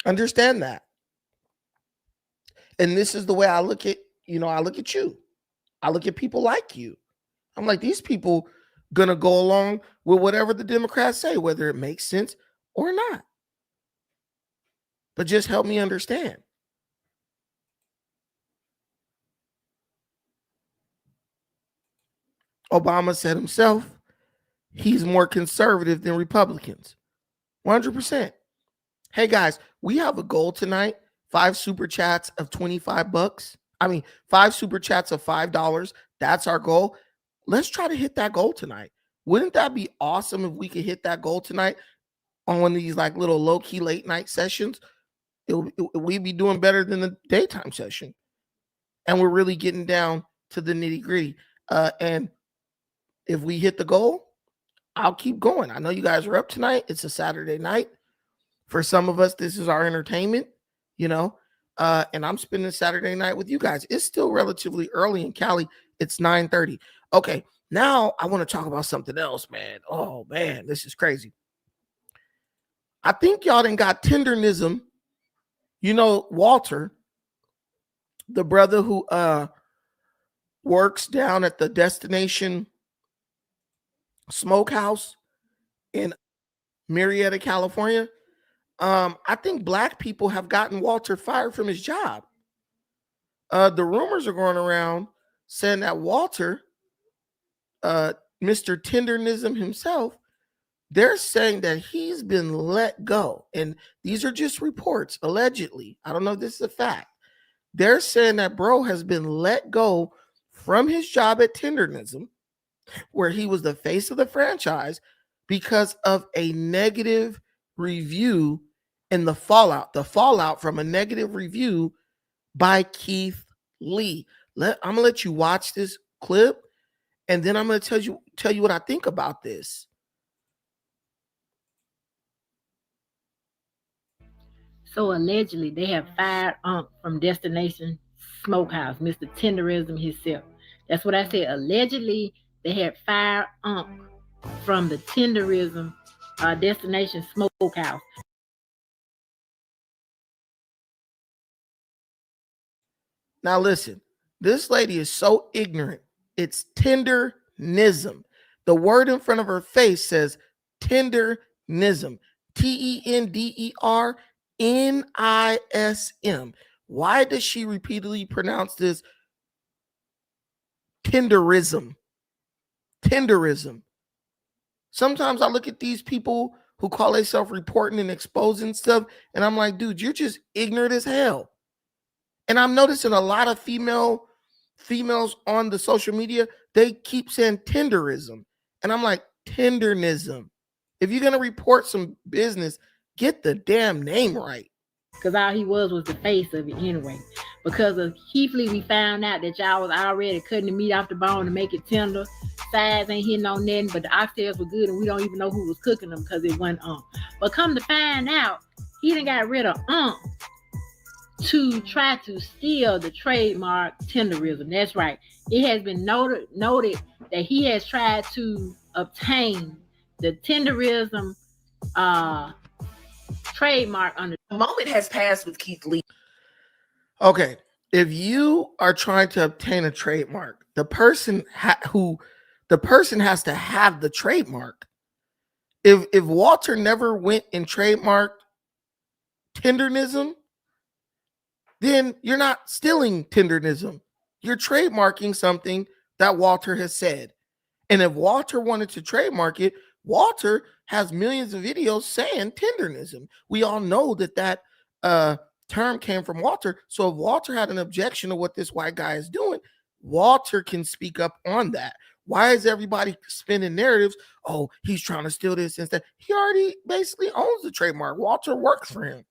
Understand that. And this is the way I look at, you know, I look at you. I look at people like you. I'm like, these people gonna go along with whatever the Democrats say, whether it makes sense or not. But just help me understand. Obama said himself, he's more conservative than Republicans. 100%. Hey guys, we have a goal tonight. 5 super chats of $25. 5 super chats of $5. That's our goal. Let's try to hit that goal tonight. Wouldn't that be awesome if we could hit that goal tonight on one of these like little low-key late night sessions? We'd be doing better than the daytime session. And we're really getting down to the nitty-gritty. And if we hit the goal, I'll keep going. I know you guys are up tonight. It's a Saturday night. For some of us, this is our entertainment, you know, and I'm spending Saturday night with you guys. It's still relatively early in Cali. It's 9:30. Okay, now I want to talk about something else, man. Oh, man, this is crazy. I think y'all done got tendernism. You know, Walter, the brother who works down at the Destination Smokehouse in Marietta, California. I think black people have gotten Walter fired from his job. The rumors are going around saying that Walter, Mr. Tendernism himself, they're saying that he's been let go. And these are just reports, allegedly. I don't know if this is a fact. They're saying that bro has been let go from his job at Tendernism, where he was the face of the franchise, because of a negative review and the fallout from a negative review by Keith Lee. I'm gonna let you watch this clip, and then I'm gonna tell you what I think about this. So allegedly, they have fired Unc from Destination Smokehouse, Mr. Tenderism himself. That's what I said. Allegedly, they had fired Unc from the Tenderism Destination Smokehouse. Now listen, this lady is so ignorant. It's tendernism. The word in front of her face says tendernism. Tendernism. Why does she repeatedly pronounce this tenderism? Tenderism. Sometimes I look at these people who call themselves reporting and exposing stuff, and I'm like, dude, you're just ignorant as hell. And I'm noticing a lot of females on the social media, they keep saying tenderism. And I'm like, tendernism. If you're going to report some business, get the damn name right. Because all he was the face of it anyway. Because of Keith Lee, we found out that y'all was already cutting the meat off the bone to make it tender. Sides ain't hitting on nothing, but the oxtails were good, and we don't even know who was cooking them because it wasn't But come to find out, he done got rid of to try to steal the trademark tenderism. That's right. It has been noted that he has tried to obtain the tenderism trademark under. The moment has passed with Keith Lee. Okay, if you are trying to obtain a trademark, the person has to have the trademark. If Walter never went and trademarked tendernism, then you're not stealing tendernism. You're trademarking something that Walter has said. And if Walter wanted to trademark it, Walter has millions of videos saying tendernism. We all know that term came from Walter. So if Walter had an objection to what this white guy is doing, Walter can speak up on that. Why is everybody spinning narratives? Oh, he's trying to steal this instead. He already basically owns the trademark. Walter works for him.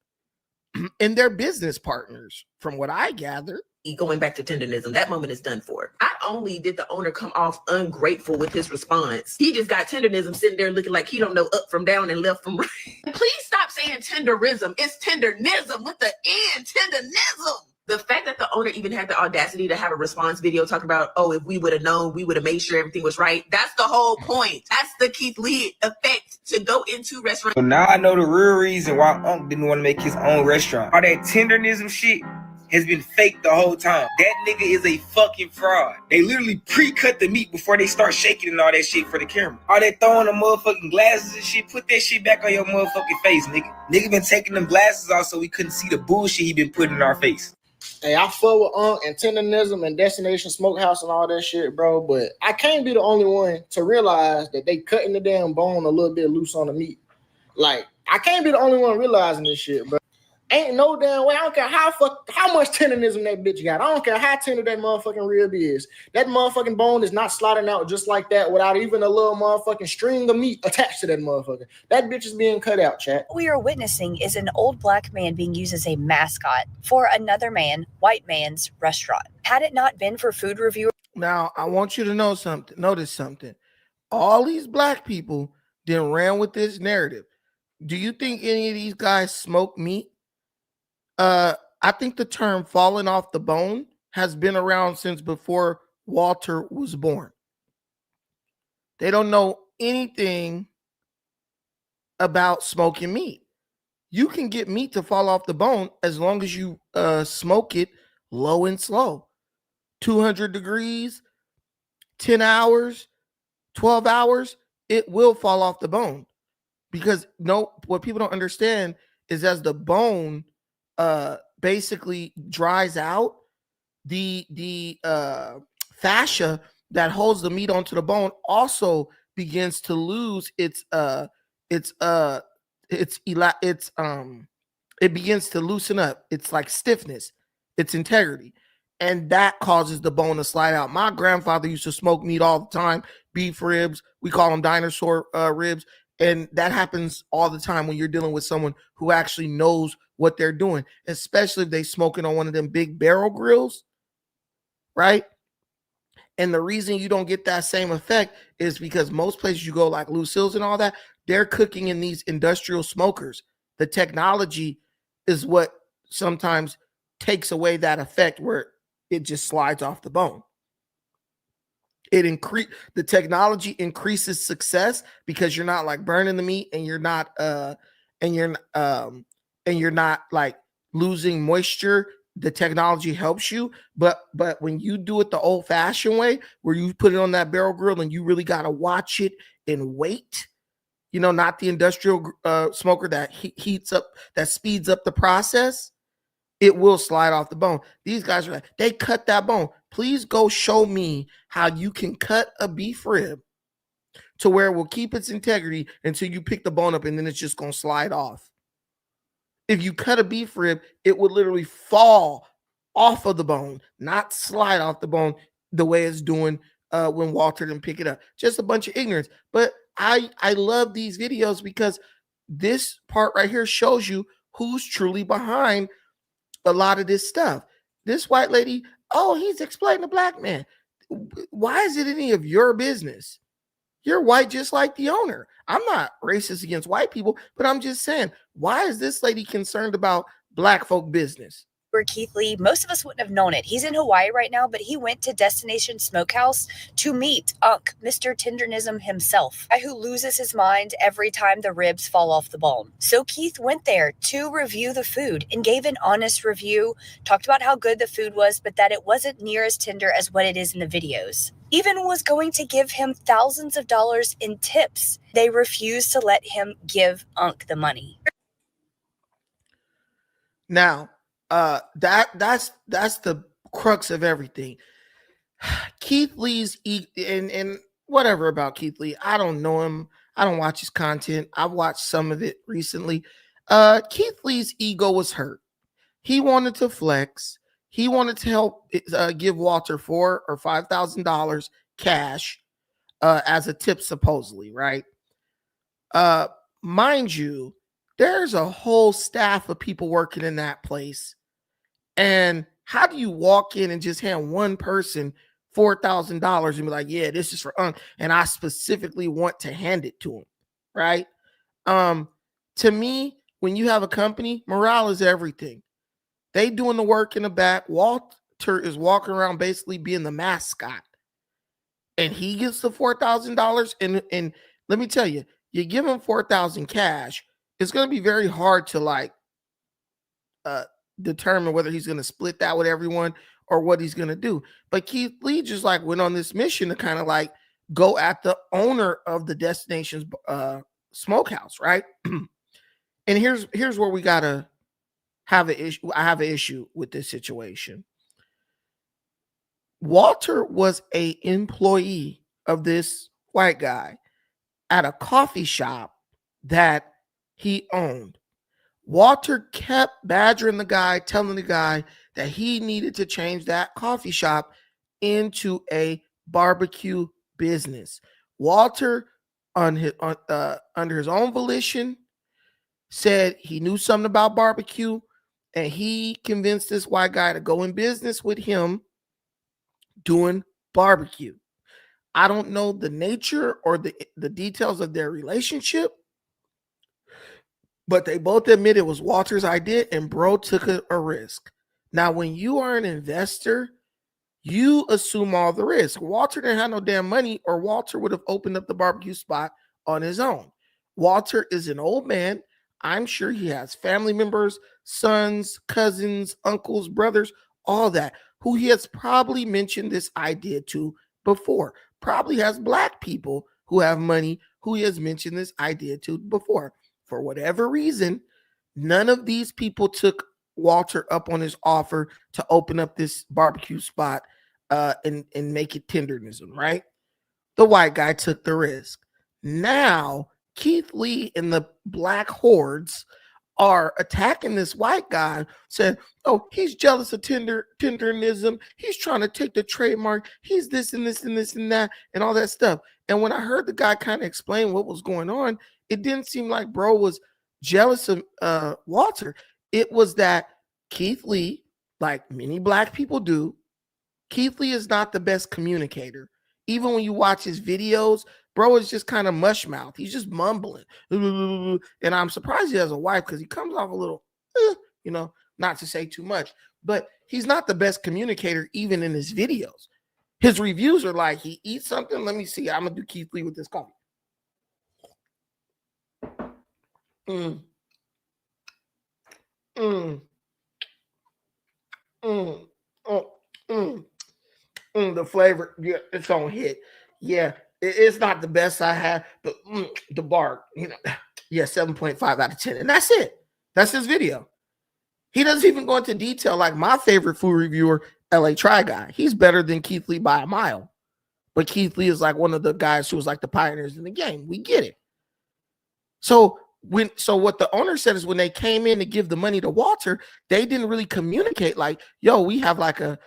And they're business partners, from what I gather. Going back to tenderism, that moment is done for. Not only did the owner come off ungrateful with his response, he just got tenderism sitting there looking like he don't know up from down and left from right. Please stop saying tenderism. It's tendernism with the N, tendernism. The fact that the owner even had the audacity to have a response video talking about, oh, if we would have known, we would have made sure everything was right. That's the whole point. That's the Keith Lee effect, to go into restaurants. So now I know the real reason why Unc didn't want to make his own restaurant. All that tendernism shit has been fake the whole time. That nigga is a fucking fraud. They literally pre-cut the meat before they start shaking and all that shit for the camera. All that throwing the motherfucking glasses and shit, put that shit back on your motherfucking face, nigga. Nigga been taking them glasses off so we couldn't see the bullshit he been putting in our face. Hey, I fuck with and tendernism and Destination Smokehouse and all that shit, bro. But I can't be the only one to realize that they cutting the damn bone a little bit loose on the meat. Like, I can't be the only one realizing this shit, bro. Ain't no damn way. I don't care how much tenderism that bitch got. I don't care how tender that motherfucking rib is. That motherfucking bone is not sliding out just like that without even a little motherfucking string of meat attached to that motherfucker. That bitch is being cut out, chat. What we are witnessing is an old black man being used as a mascot for another man, white man's restaurant. Had it not been for food reviewers. Now, I want you to know something. Notice something. All these black people then ran with this narrative. Do you think any of these guys smoke meat? I think the term falling off the bone has been around since before Walter was born. They don't know anything about smoking meat. You can get meat to fall off the bone as long as you smoke it low and slow. 200 degrees, 10 hours, 12 hours, it will fall off the bone. Because what people don't understand is as the bone basically dries out, the fascia that holds the meat onto the bone also begins to lose it begins to loosen up. It's like stiffness, its integrity, and that causes the bone to slide out. My grandfather used to smoke meat all the time, beef ribs, we call them dinosaur ribs, and that happens all the time when you're dealing with someone who actually knows what they're doing, especially if they smoking on one of them big barrel grills, right? And the reason you don't get that same effect is because most places you go, like Lucille's and all that, they're cooking in these industrial smokers. The technology is what sometimes takes away that effect where it just slides off the bone. The technology increases success because you're not like burning the meat and you're not like losing moisture. The technology helps you, but when you do it the old-fashioned way, where you put it on that barrel grill and you really got to watch it and wait, not the industrial smoker that heats up, that speeds up the process, it will slide off the bone. These guys are like, they cut that bone. Please go show me how you can cut a beef rib to where it will keep its integrity until you pick the bone up and then it's just going to slide off. If you cut a beef rib, it would literally fall off of the bone, not slide off the bone the way it's doing when Walter didn't pick it up. Just a bunch of ignorance. But I love these videos because this part right here shows you who's truly behind a lot of this stuff. This white lady, oh, he's exploiting the black man. Why is it any of your business? You're white just like the owner. I'm not racist against white people, but I'm just saying, why is this lady concerned about black folk business? For Keith Lee, most of us wouldn't have known it. He's in Hawaii right now, but he went to Destination Smokehouse to meet Unc, Mr. Tendernism himself, a guy who loses his mind every time the ribs fall off the bone. So Keith went there to review the food and gave an honest review, talked about how good the food was, but that it wasn't near as tender as what it is in the videos. Even was going to give him thousands of dollars in tips. They refused to let him give Unc the money. Now, that's the crux of everything. Keith Lee's and whatever about Keith Lee. I don't know him. I don't watch his content. I've watched some of it recently. Keith Lee's ego was hurt. He wanted to flex. He wanted to help give Walter $4,000 or $5,000 cash as a tip, supposedly, right? Mind you, there's a whole staff of people working in that place. And how do you walk in and just hand one person $4,000 and be like, yeah, this is for and I specifically want to hand it to him, right? To me, when you have a company, morale is everything. They doing the work in the back. Walter is walking around basically being the mascot, and he gets the $4,000. And let me tell you, you give him $4,000 cash, it's going to be very hard to like determine whether he's going to split that with everyone or what he's going to do. But Keith Lee just like went on this mission to kind of like go at the owner of the Destination's smokehouse, right? And here's where we gotta have an issue. I have an issue with this situation. Walter was a employee of this white guy at a coffee shop that he owned. Walter kept badgering the guy, telling the guy that he needed to change that coffee shop into a barbecue business. Walter, under his own volition, said he knew something about barbecue, and he convinced this white guy to go in business with him doing barbecue. I don't know the nature or the details of their relationship, but they both admit it was Walter's idea, and bro took a risk. Now, when you are an investor, you assume all the risk. Walter didn't have no damn money, or Walter would have opened up the barbecue spot on his own. Walter is an old man. I'm sure he has family members, sons, cousins, uncles, brothers, all that, who he has probably mentioned this idea to before. Probably has black people who have money who he has mentioned this idea to before. For whatever reason, none of these people took Walter up on his offer to open up this barbecue spot and make it tendernism, right? The white guy took the risk. Now, Keith Lee and the black hordes are attacking this white guy, saying, oh, he's jealous of tendernism. He's trying to take the trademark. He's this and this and this and that and all that stuff. And when I heard the guy kind of explain what was going on, it didn't seem like bro was jealous of Walter. It was that Keith Lee, like many black people do, Keith Lee is not the best communicator. Even when you watch his videos, bro is just kind of mush mouth. He's just mumbling. And I'm surprised he has a wife because he comes off a little, not to say too much, but he's not the best communicator even in his videos. His reviews are like, he eats something. Let me see. I'm going to do Keith Lee with this coffee. The flavor, yeah, it's on hit. Yeah, it's not the best I had, but the bark, 7.5 out of 10. And that's it. That's his video. He doesn't even go into detail like my favorite food reviewer, LA Try Guy. He's better than Keith Lee by a mile. But Keith Lee is like one of the guys who was like the pioneers in the game. We get it. So what the owner said is when they came in to give the money to Walter, they didn't really communicate like, yo, we have like a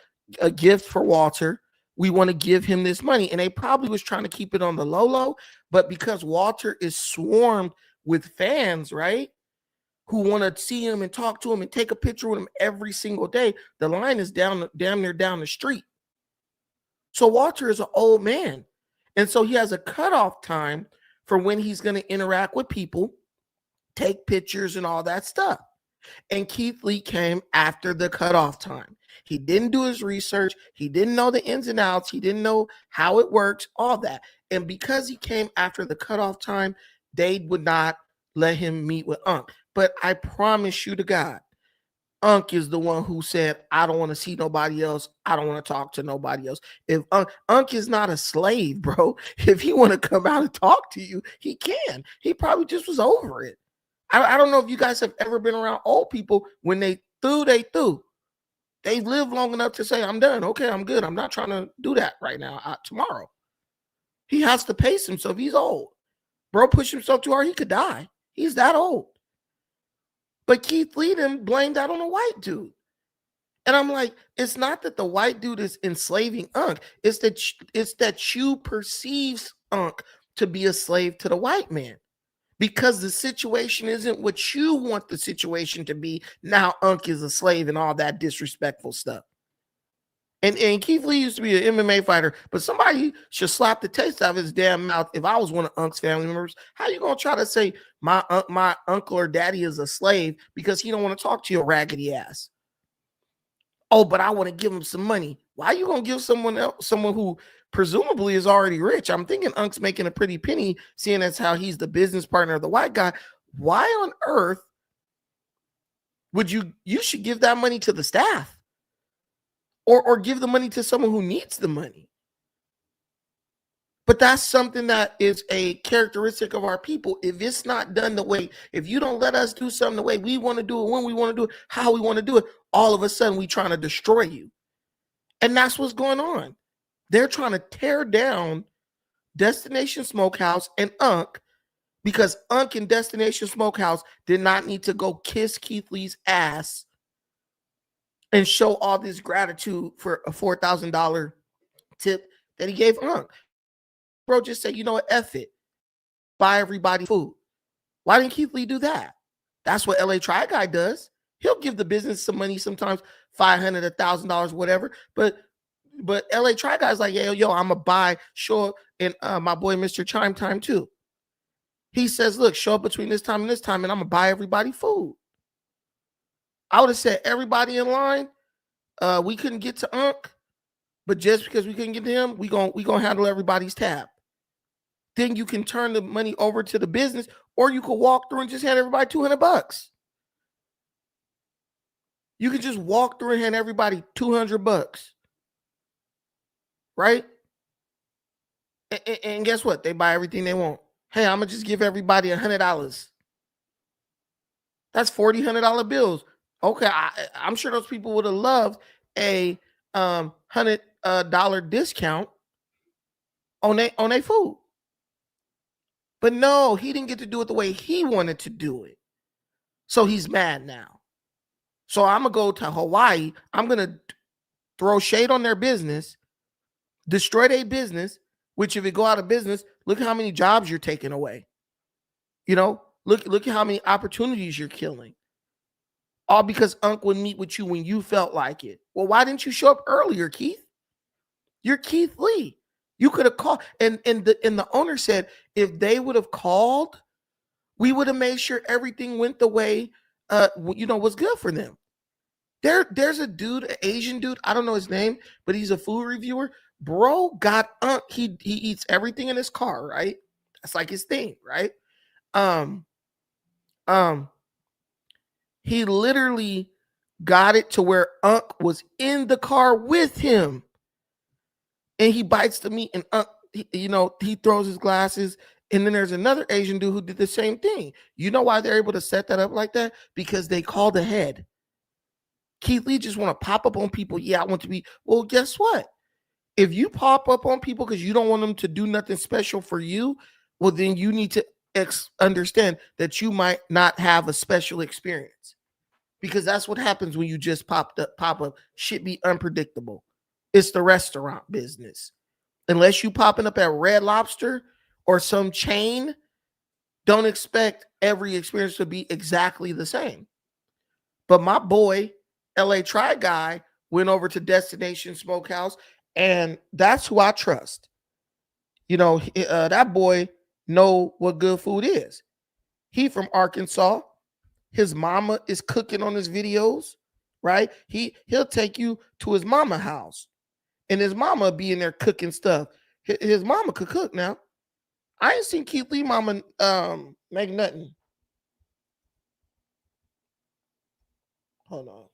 gift for Walter. We want to give him this money. And they probably was trying to keep it on the low, but because Walter is swarmed with fans, right, who want to see him and talk to him and take a picture with him every single day, the line is damn near down the street. So Walter is an old man. And so he has a cutoff time for when he's going to interact with people, take pictures and all that stuff. And Keith Lee came after the cutoff time. He didn't do his research. He didn't know the ins and outs. He didn't know how it works, all that. And because he came after the cutoff time, they would not let him meet with Unc. But I promise you to God, Unc is the one who said, I don't want to see nobody else. I don't want to talk to nobody else. If Unc is not a slave, bro. If he want to come out and talk to you, he can. He probably just was over it. I don't know if you guys have ever been around old people. When they threw. They live long enough to say, I'm done. Okay, I'm good. I'm not trying to do that right now. Tomorrow. He has to pace himself. He's old. Bro pushed himself too hard. He could die. He's that old. But Keith Lee then blamed that on a white dude. And I'm like, it's not that the white dude is enslaving Unc. It's that you perceive Unc to be a slave to the white man. Because the situation isn't what you want the situation to be. Now Unc is a slave and all that disrespectful stuff. And Keith Lee used to be an MMA fighter, but somebody should slap the taste out of his damn mouth. If I was one of Unc's family members, how you gonna try to say my uncle or daddy is a slave because he don't want to talk to your raggedy ass? Oh, but I want to give him some money. Why are you gonna give someone who presumably is already rich? I'm thinking Unc's making a pretty penny, seeing as how he's the business partner of the white guy. Why on earth would you should give that money to the staff? Or give the money to someone who needs the money. But that's something that is a characteristic of our people. If it's not done the way, if you don't let us do something the way we want to do it, when we want to do it, how we want to do it, all of a sudden we trying to destroy you. And that's what's going on. They're trying to tear down Destination Smokehouse and Unc because Unc and Destination Smokehouse did not need to go kiss Keith Lee's ass and show all this gratitude for a $4,000 tip that he gave Unc. Bro, just say, you know what, F it. Buy everybody food. Why didn't Keith Lee do that? That's what LA Try Guy does. He'll give the business some money sometimes, $500, $1,000, whatever. But LA Try Guy's like, yo, I'm going to buy, show up, and my boy Mr. Chime Time too. He says, look, show up between this time, and I'm going to buy everybody food. I would have said everybody in line. We couldn't get to Unc, but just because we couldn't get to him, we gonna handle everybody's tab. Then you can turn the money over to the business, or you could walk through and just hand everybody $200. You could just walk through and hand everybody $200, right? And guess what? They buy everything they want. Hey, I'm gonna just give everybody $100. That's $100 bills. Okay, I'm sure those people would have loved a $100 discount on their food. But no, he didn't get to do it the way he wanted to do it. So he's mad now. So I'm going to go to Hawaii. I'm going to throw shade on their business, destroy their business, which if it go out of business, look how many jobs you're taking away. You know, look at how many opportunities you're killing. All because Unc would meet with you when you felt like it. Well, why didn't you show up earlier, Keith? You're Keith Lee. You could have called. And the owner said, if they would have called, we would have made sure everything went the way, was good for them. There's a dude, an Asian dude, I don't know his name, but he's a food reviewer. Bro got Unc. He eats everything in his car, right? That's like his thing, right? He literally got it to where Unc was in the car with him. And he bites the meat and Unc, he throws his glasses. And then there's another Asian dude who did the same thing. You know why they're able to set that up like that? Because they called ahead. Keith Lee just want to pop up on people. Yeah, I want to be. Well, guess what? If you pop up on people because you don't want them to do nothing special for you, well, then you need to understand that you might not have a special experience. Because that's what happens when you just pop up. Shit be unpredictable. It's the restaurant business. Unless you popping up at Red Lobster or some chain, don't expect every experience to be exactly the same. But my boy, LA Try Guy, went over to Destination Smokehouse, and that's who I trust. That boy know what good food is. He from Arkansas. His mama is cooking on his videos, right? He'll take you to his mama house, and his mama be in there cooking stuff. His mama could cook now. I ain't seen Keith Lee mama make nothing. Hold on.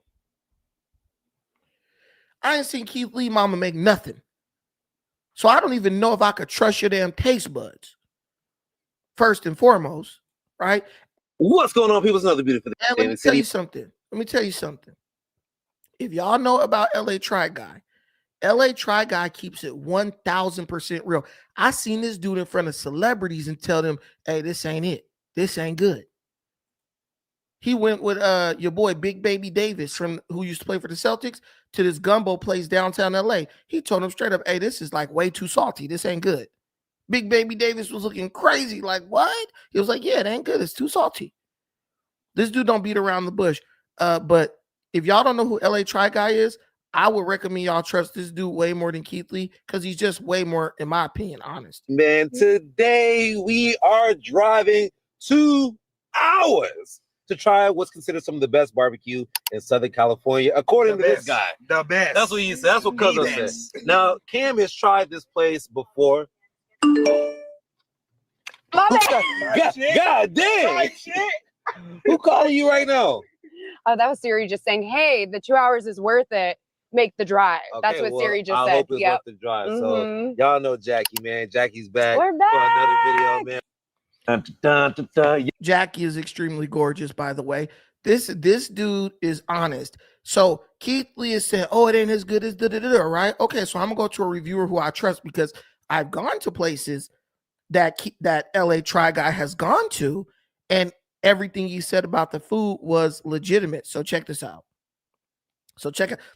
I ain't seen Keith Lee mama make nothing. So I don't even know if I could trust your damn taste buds. First and foremost, right? What's going on, people? It's another beautiful day. Let me tell you something. If y'all know about LA Try Guy, LA Try Guy keeps it 1000% real. I seen this dude in front of celebrities and tell them, hey, this ain't it. This ain't good. He went with your boy Big Baby Davis, from who used to play for the Celtics, to this gumbo place downtown LA. He told him straight up, hey, this is like way too salty. This ain't good. Big Baby Davis was looking crazy. Like, what? He was like, yeah, it ain't good. It's too salty. This dude don't beat around the bush. But if y'all don't know who LA Try Guy is, I would recommend y'all trust this dude way more than Keith Lee, because he's just way more, in my opinion, honest. Man, today we are driving 2 hours to try what's considered some of the best barbecue in Southern California, according to this guy. The best. That's what he said. That's what Cuzzo said. Now, Cam has tried this place before. My bad. God damn! Who calling you right now? Oh, that was Siri just saying, hey, the 2 hours is worth it. Make the drive. That's what Siri just I said. hope it's worth the drive. So y'all know Jackie, man. Jackie's back. We're back. For another video, man. Dun, dun, dun, dun. Jackie is extremely gorgeous, by the way. This dude is honest. So Keith Lee is saying, oh, it ain't as good as da-da-da-da, right? Okay, so I'm going to go to a reviewer who I trust, because I've gone to places that LA Try Guy has gone to, and everything he said about the food was legitimate. So check this out.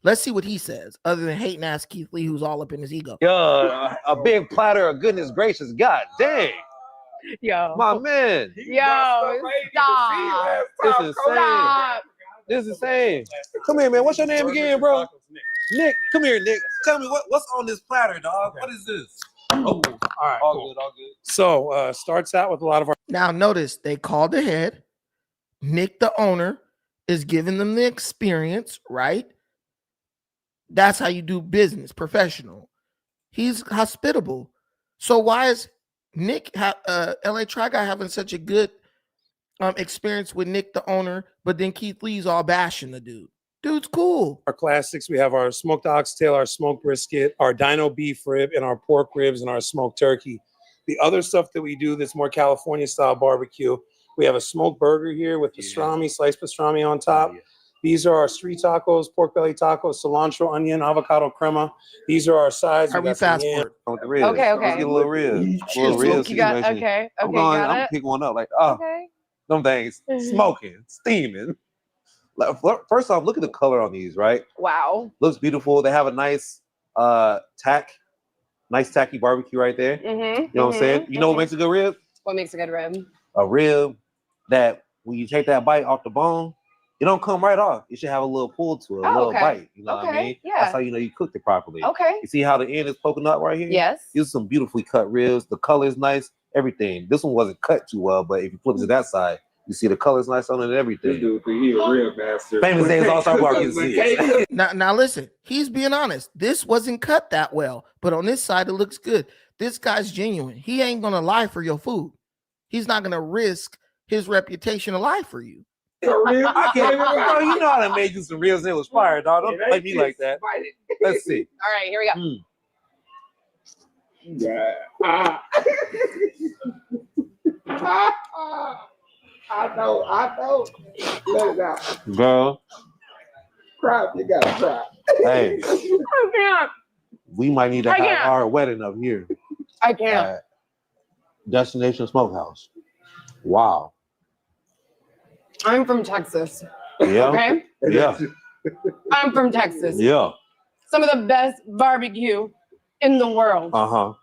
Let's see what he says, other than hating ass Keith Lee, who's all up in his ego. Yo, a big platter of goodness gracious. God dang. Yo. My man. Yo, stop. This is insane. Stop. This is insane. Come here, man. What's your name again, bro? Nick. Come here, Nick. Tell me what's on this platter, dog. What is this? Oh, all right. All cool. good, all good. So starts out with a lot of our. Now notice they called ahead. Nick, the owner, is giving them the experience, right? That's how you do business, professional. He's hospitable. So why is Nick, LA Try Guy, having such a good experience with Nick, the owner, but then Keith Lee's all bashing the dude? Dude's cool. Our classics, we have our smoked oxtail, our smoked brisket, our dino beef rib, and our pork ribs, and our smoked turkey. The other stuff that we do that's more California style barbecue, we have a smoked burger here with pastrami, sliced pastrami on top. These are our street tacos, pork belly tacos, cilantro, onion, avocado crema. These are our sides. Are we fast forward? Okay. Let's get a little ribs. A little ribs. You got, okay. I'm got to pick one up. Like, oh, Okay. them things smoking, steaming. Like, first off, look at the color on these, right? Wow. Looks beautiful. They have a nice tacky barbecue right there. You know what I'm saying? You know what makes a good rib? What makes a good rib? A rib that when you take that bite off the bone, it don't come right off. It should have a little pull to it, a little bite. You know what I mean? Yeah. That's how you know you cooked it properly. Okay. You see how the end is poking up right here? Yes. These are some beautifully cut ribs. The color is nice. Everything. This one wasn't cut too well, but if you flip it to that side, you see the color's nice on it and everything. This dude think he a real master. Famous Days All-Star Barbecue. Now listen, he's being honest. This wasn't cut that well, but on this side, it looks good. This guy's genuine. He ain't going to lie for your food. He's not going to risk his reputation to lie for you. I can't, bro, you know how to make you some ribs and it was fire, dog. Don't play me like that. Let's see. All right, here we go. I know. Let it out. Girl. Cry, you gotta cry. Hey, I can't. we might need to I have can't. our wedding up here I can't. at Destination Smokehouse. Wow. I'm from Texas. Yeah. Okay? Yeah. I'm from Texas. Yeah. Some of the best barbecue in the world. Uh-huh.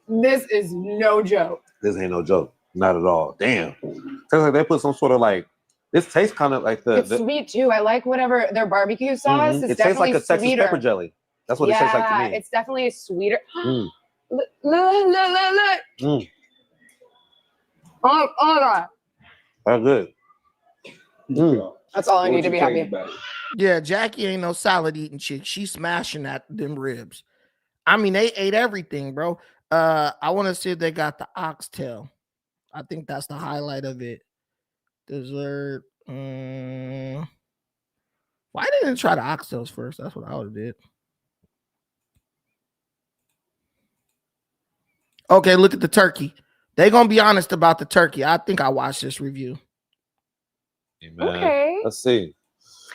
This is no joke. This ain't no joke. Not at all. Damn. Tastes like they put some sort of like, this tastes kind of like It's sweet too. I like whatever their barbecue sauce. Mhm. It's It tastes like definitely a Texas sweeter. pepper jelly. That's what it tastes like to me. It's definitely sweeter. Mm. Look. Mm. Oh God. That's good. Mm. That's all I need to be happy. Yeah, Jackie ain't no salad eating chick. She's smashing at them ribs. I mean, they ate everything, bro. I want to see if they got the oxtail. I think that's the highlight of it. Dessert. Why didn't they try the oxtails first? That's what I would have did. Okay, look at the turkey. They gonna be honest about the turkey. I think I watched this review. Hey, man. Okay. Let's see.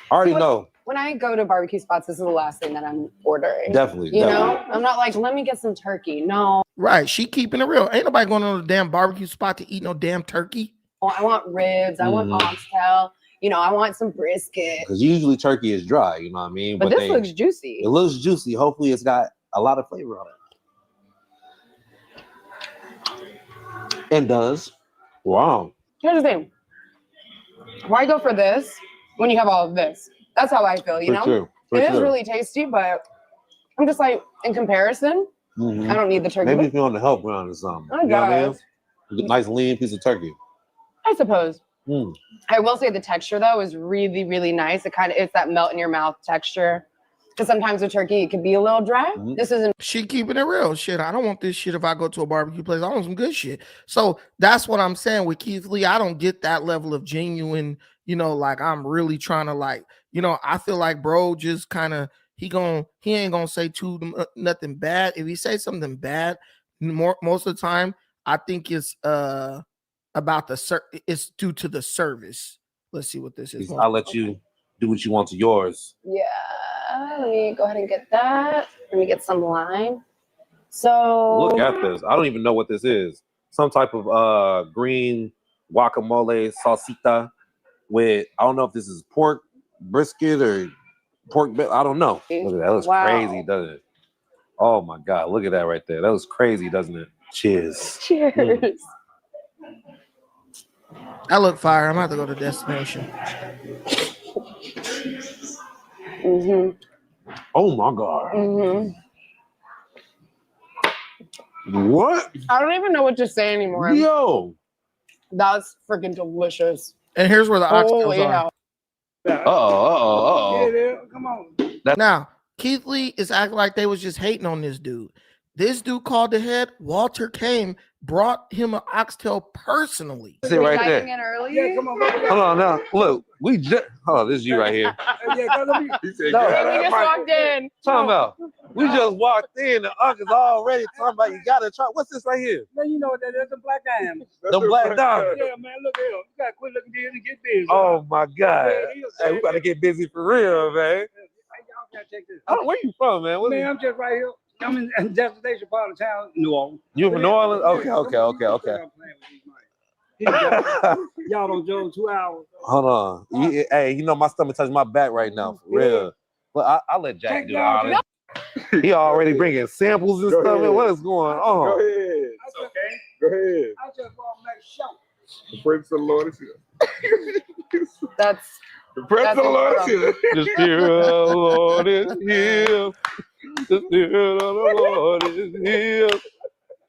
I already know when I go to barbecue spots, this is the last thing that I'm ordering. Definitely. You know, I'm not like, let me get some turkey. No. Right. She keeping it real. Ain't nobody going to the damn barbecue spot to eat no damn turkey. I want ribs. I want oxtail. You know, I want some brisket. Because usually turkey is dry, you know what I mean? But this looks juicy. It looks juicy. Hopefully it's got a lot of flavor on it. And does. Wow. Here's the thing. Why go for this when you have all of this? That's how I feel, you know? It is really tasty, but I'm just like, in comparison, I don't need the turkey. Maybe if you're on the health ground or something. I you know what I mean? guess. A nice lean piece of turkey. I suppose. I will say the texture though is really, really nice. It's that melt in your mouth texture. Because sometimes with turkey it can be a little dry. This isn't. She keeping it real. Shit, I don't want this shit if I go to a barbecue place. I want some good shit. So that's what I'm saying with Keith Lee. I don't get that level of genuine, you know, like I'm really trying to like, you know, I feel like bro just kind of he ain't gonna say nothing bad. If he say something bad, most of the time I think it's about it's due to the service. Let's see what this is. I'll let you do what you want to yours. Yeah, let me go ahead and get that. Let me get some lime. So Look at this. I don't even know what this is. Some type of green guacamole salsita with, I don't know if this is pork brisket or pork. I don't know. Look at that. That looks crazy, doesn't it? Oh my God. Look at that right there. That was crazy, doesn't it? Cheers. Cheers. I look fire. I'm about to go to destination. Oh my God. What? I don't even know what to say anymore. Yo. That's freaking delicious. And here's where the oxtails are. Uh-oh. Come on. Now, Keith Lee is acting like they was just hating on this dude. This dude called ahead. Walter came, brought him an oxtail personally. Sit right there. Yeah, come on. Hold on now. Look, we just this is you right here. He said, We just walked in. Talking about. We just walked in. The uncle's already talking about you gotta try. What's this right here? Man, you know what that is? The black diamond. The black diamond. Yeah, man, look at him. You gotta quit looking at him and get busy. Oh my God. Hey, we gotta get busy for real, man. Hey, y'all gotta check this. Where you from, man? Man, I'm just right here. I'm in destination part of town, New Orleans. You from New Orleans? Okay. Y'all don't joke 2 hours. Hold on. Hey, you know my stomach touches my back right now, for real. But I'll let Jack do all this. He already bringing samples and stuff. Man, what is going on? Go ahead. It's okay. Go ahead. I just want to make sure. The presence of the Lord is here. That's the presence of the Lord is here. The Spirit of the Lord is here. The Spirit of the Lord is here.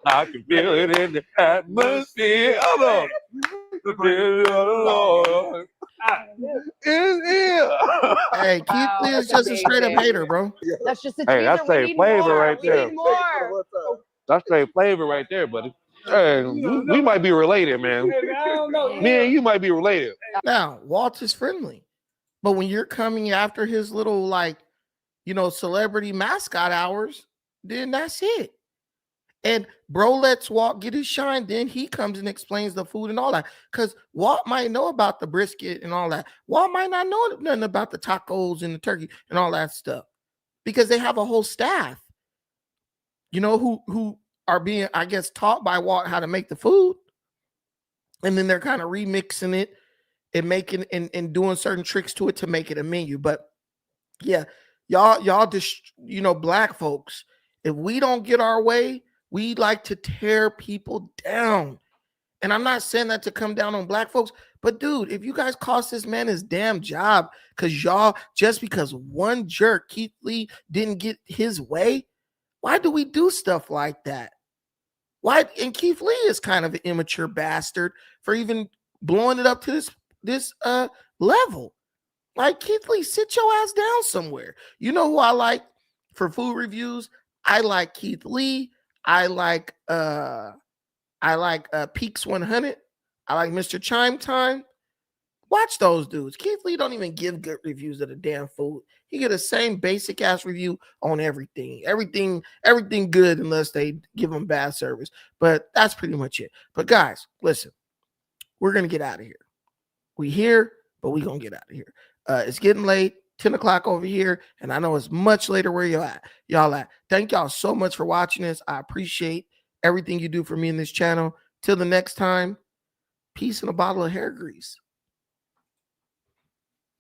I can feel it in the atmosphere. Hold on. The Spirit of the Lord is here. Hey, Keith Lee is just a straight up hater, bro. That's just a Hey, that's straight flavor right there. More. That's straight flavor right there, buddy. Hey, we might be related, man. Me and you might be related. Now, Walt is friendly, but when you're coming after his little, like, you know, celebrity mascot hours, then that's it. And bro lets Walt get his shine. Then he comes and explains the food and all that. Because Walt might know about the brisket and all that. Walt might not know nothing about the tacos and the turkey and all that stuff. Because they have a whole staff, you know, who are being, I guess, taught by Walt how to make the food. And then they're kind of remixing it and making and doing certain tricks to it to make it a menu. But yeah, y'all just, you know, black folks, if we don't get our way, we like to tear people down. And I'm not saying that to come down on black folks, but dude, if you guys cost this man his damn job just because one jerk, Keith Lee, didn't get his way, why do we do stuff like that? Why? And Keith Lee is kind of an immature bastard for even blowing it up to this level. Like, Keith Lee, sit your ass down somewhere. You know who I like for food reviews? I like Keith Lee. I like Peaks 100. I like Mr. Chime Time. Watch those dudes. Keith Lee don't even give good reviews of the damn food. He get the same basic ass review on everything. Everything good unless they give him bad service. But that's pretty much it. But guys, listen, we're gonna get out of here. We here, but we gonna get out of here. It's getting late. 10 o'clock over here, and I know it's much later where y'all at. Thank y'all so much for watching this. I appreciate everything you do for me in this channel. Till the next time, peace and a bottle of hair grease.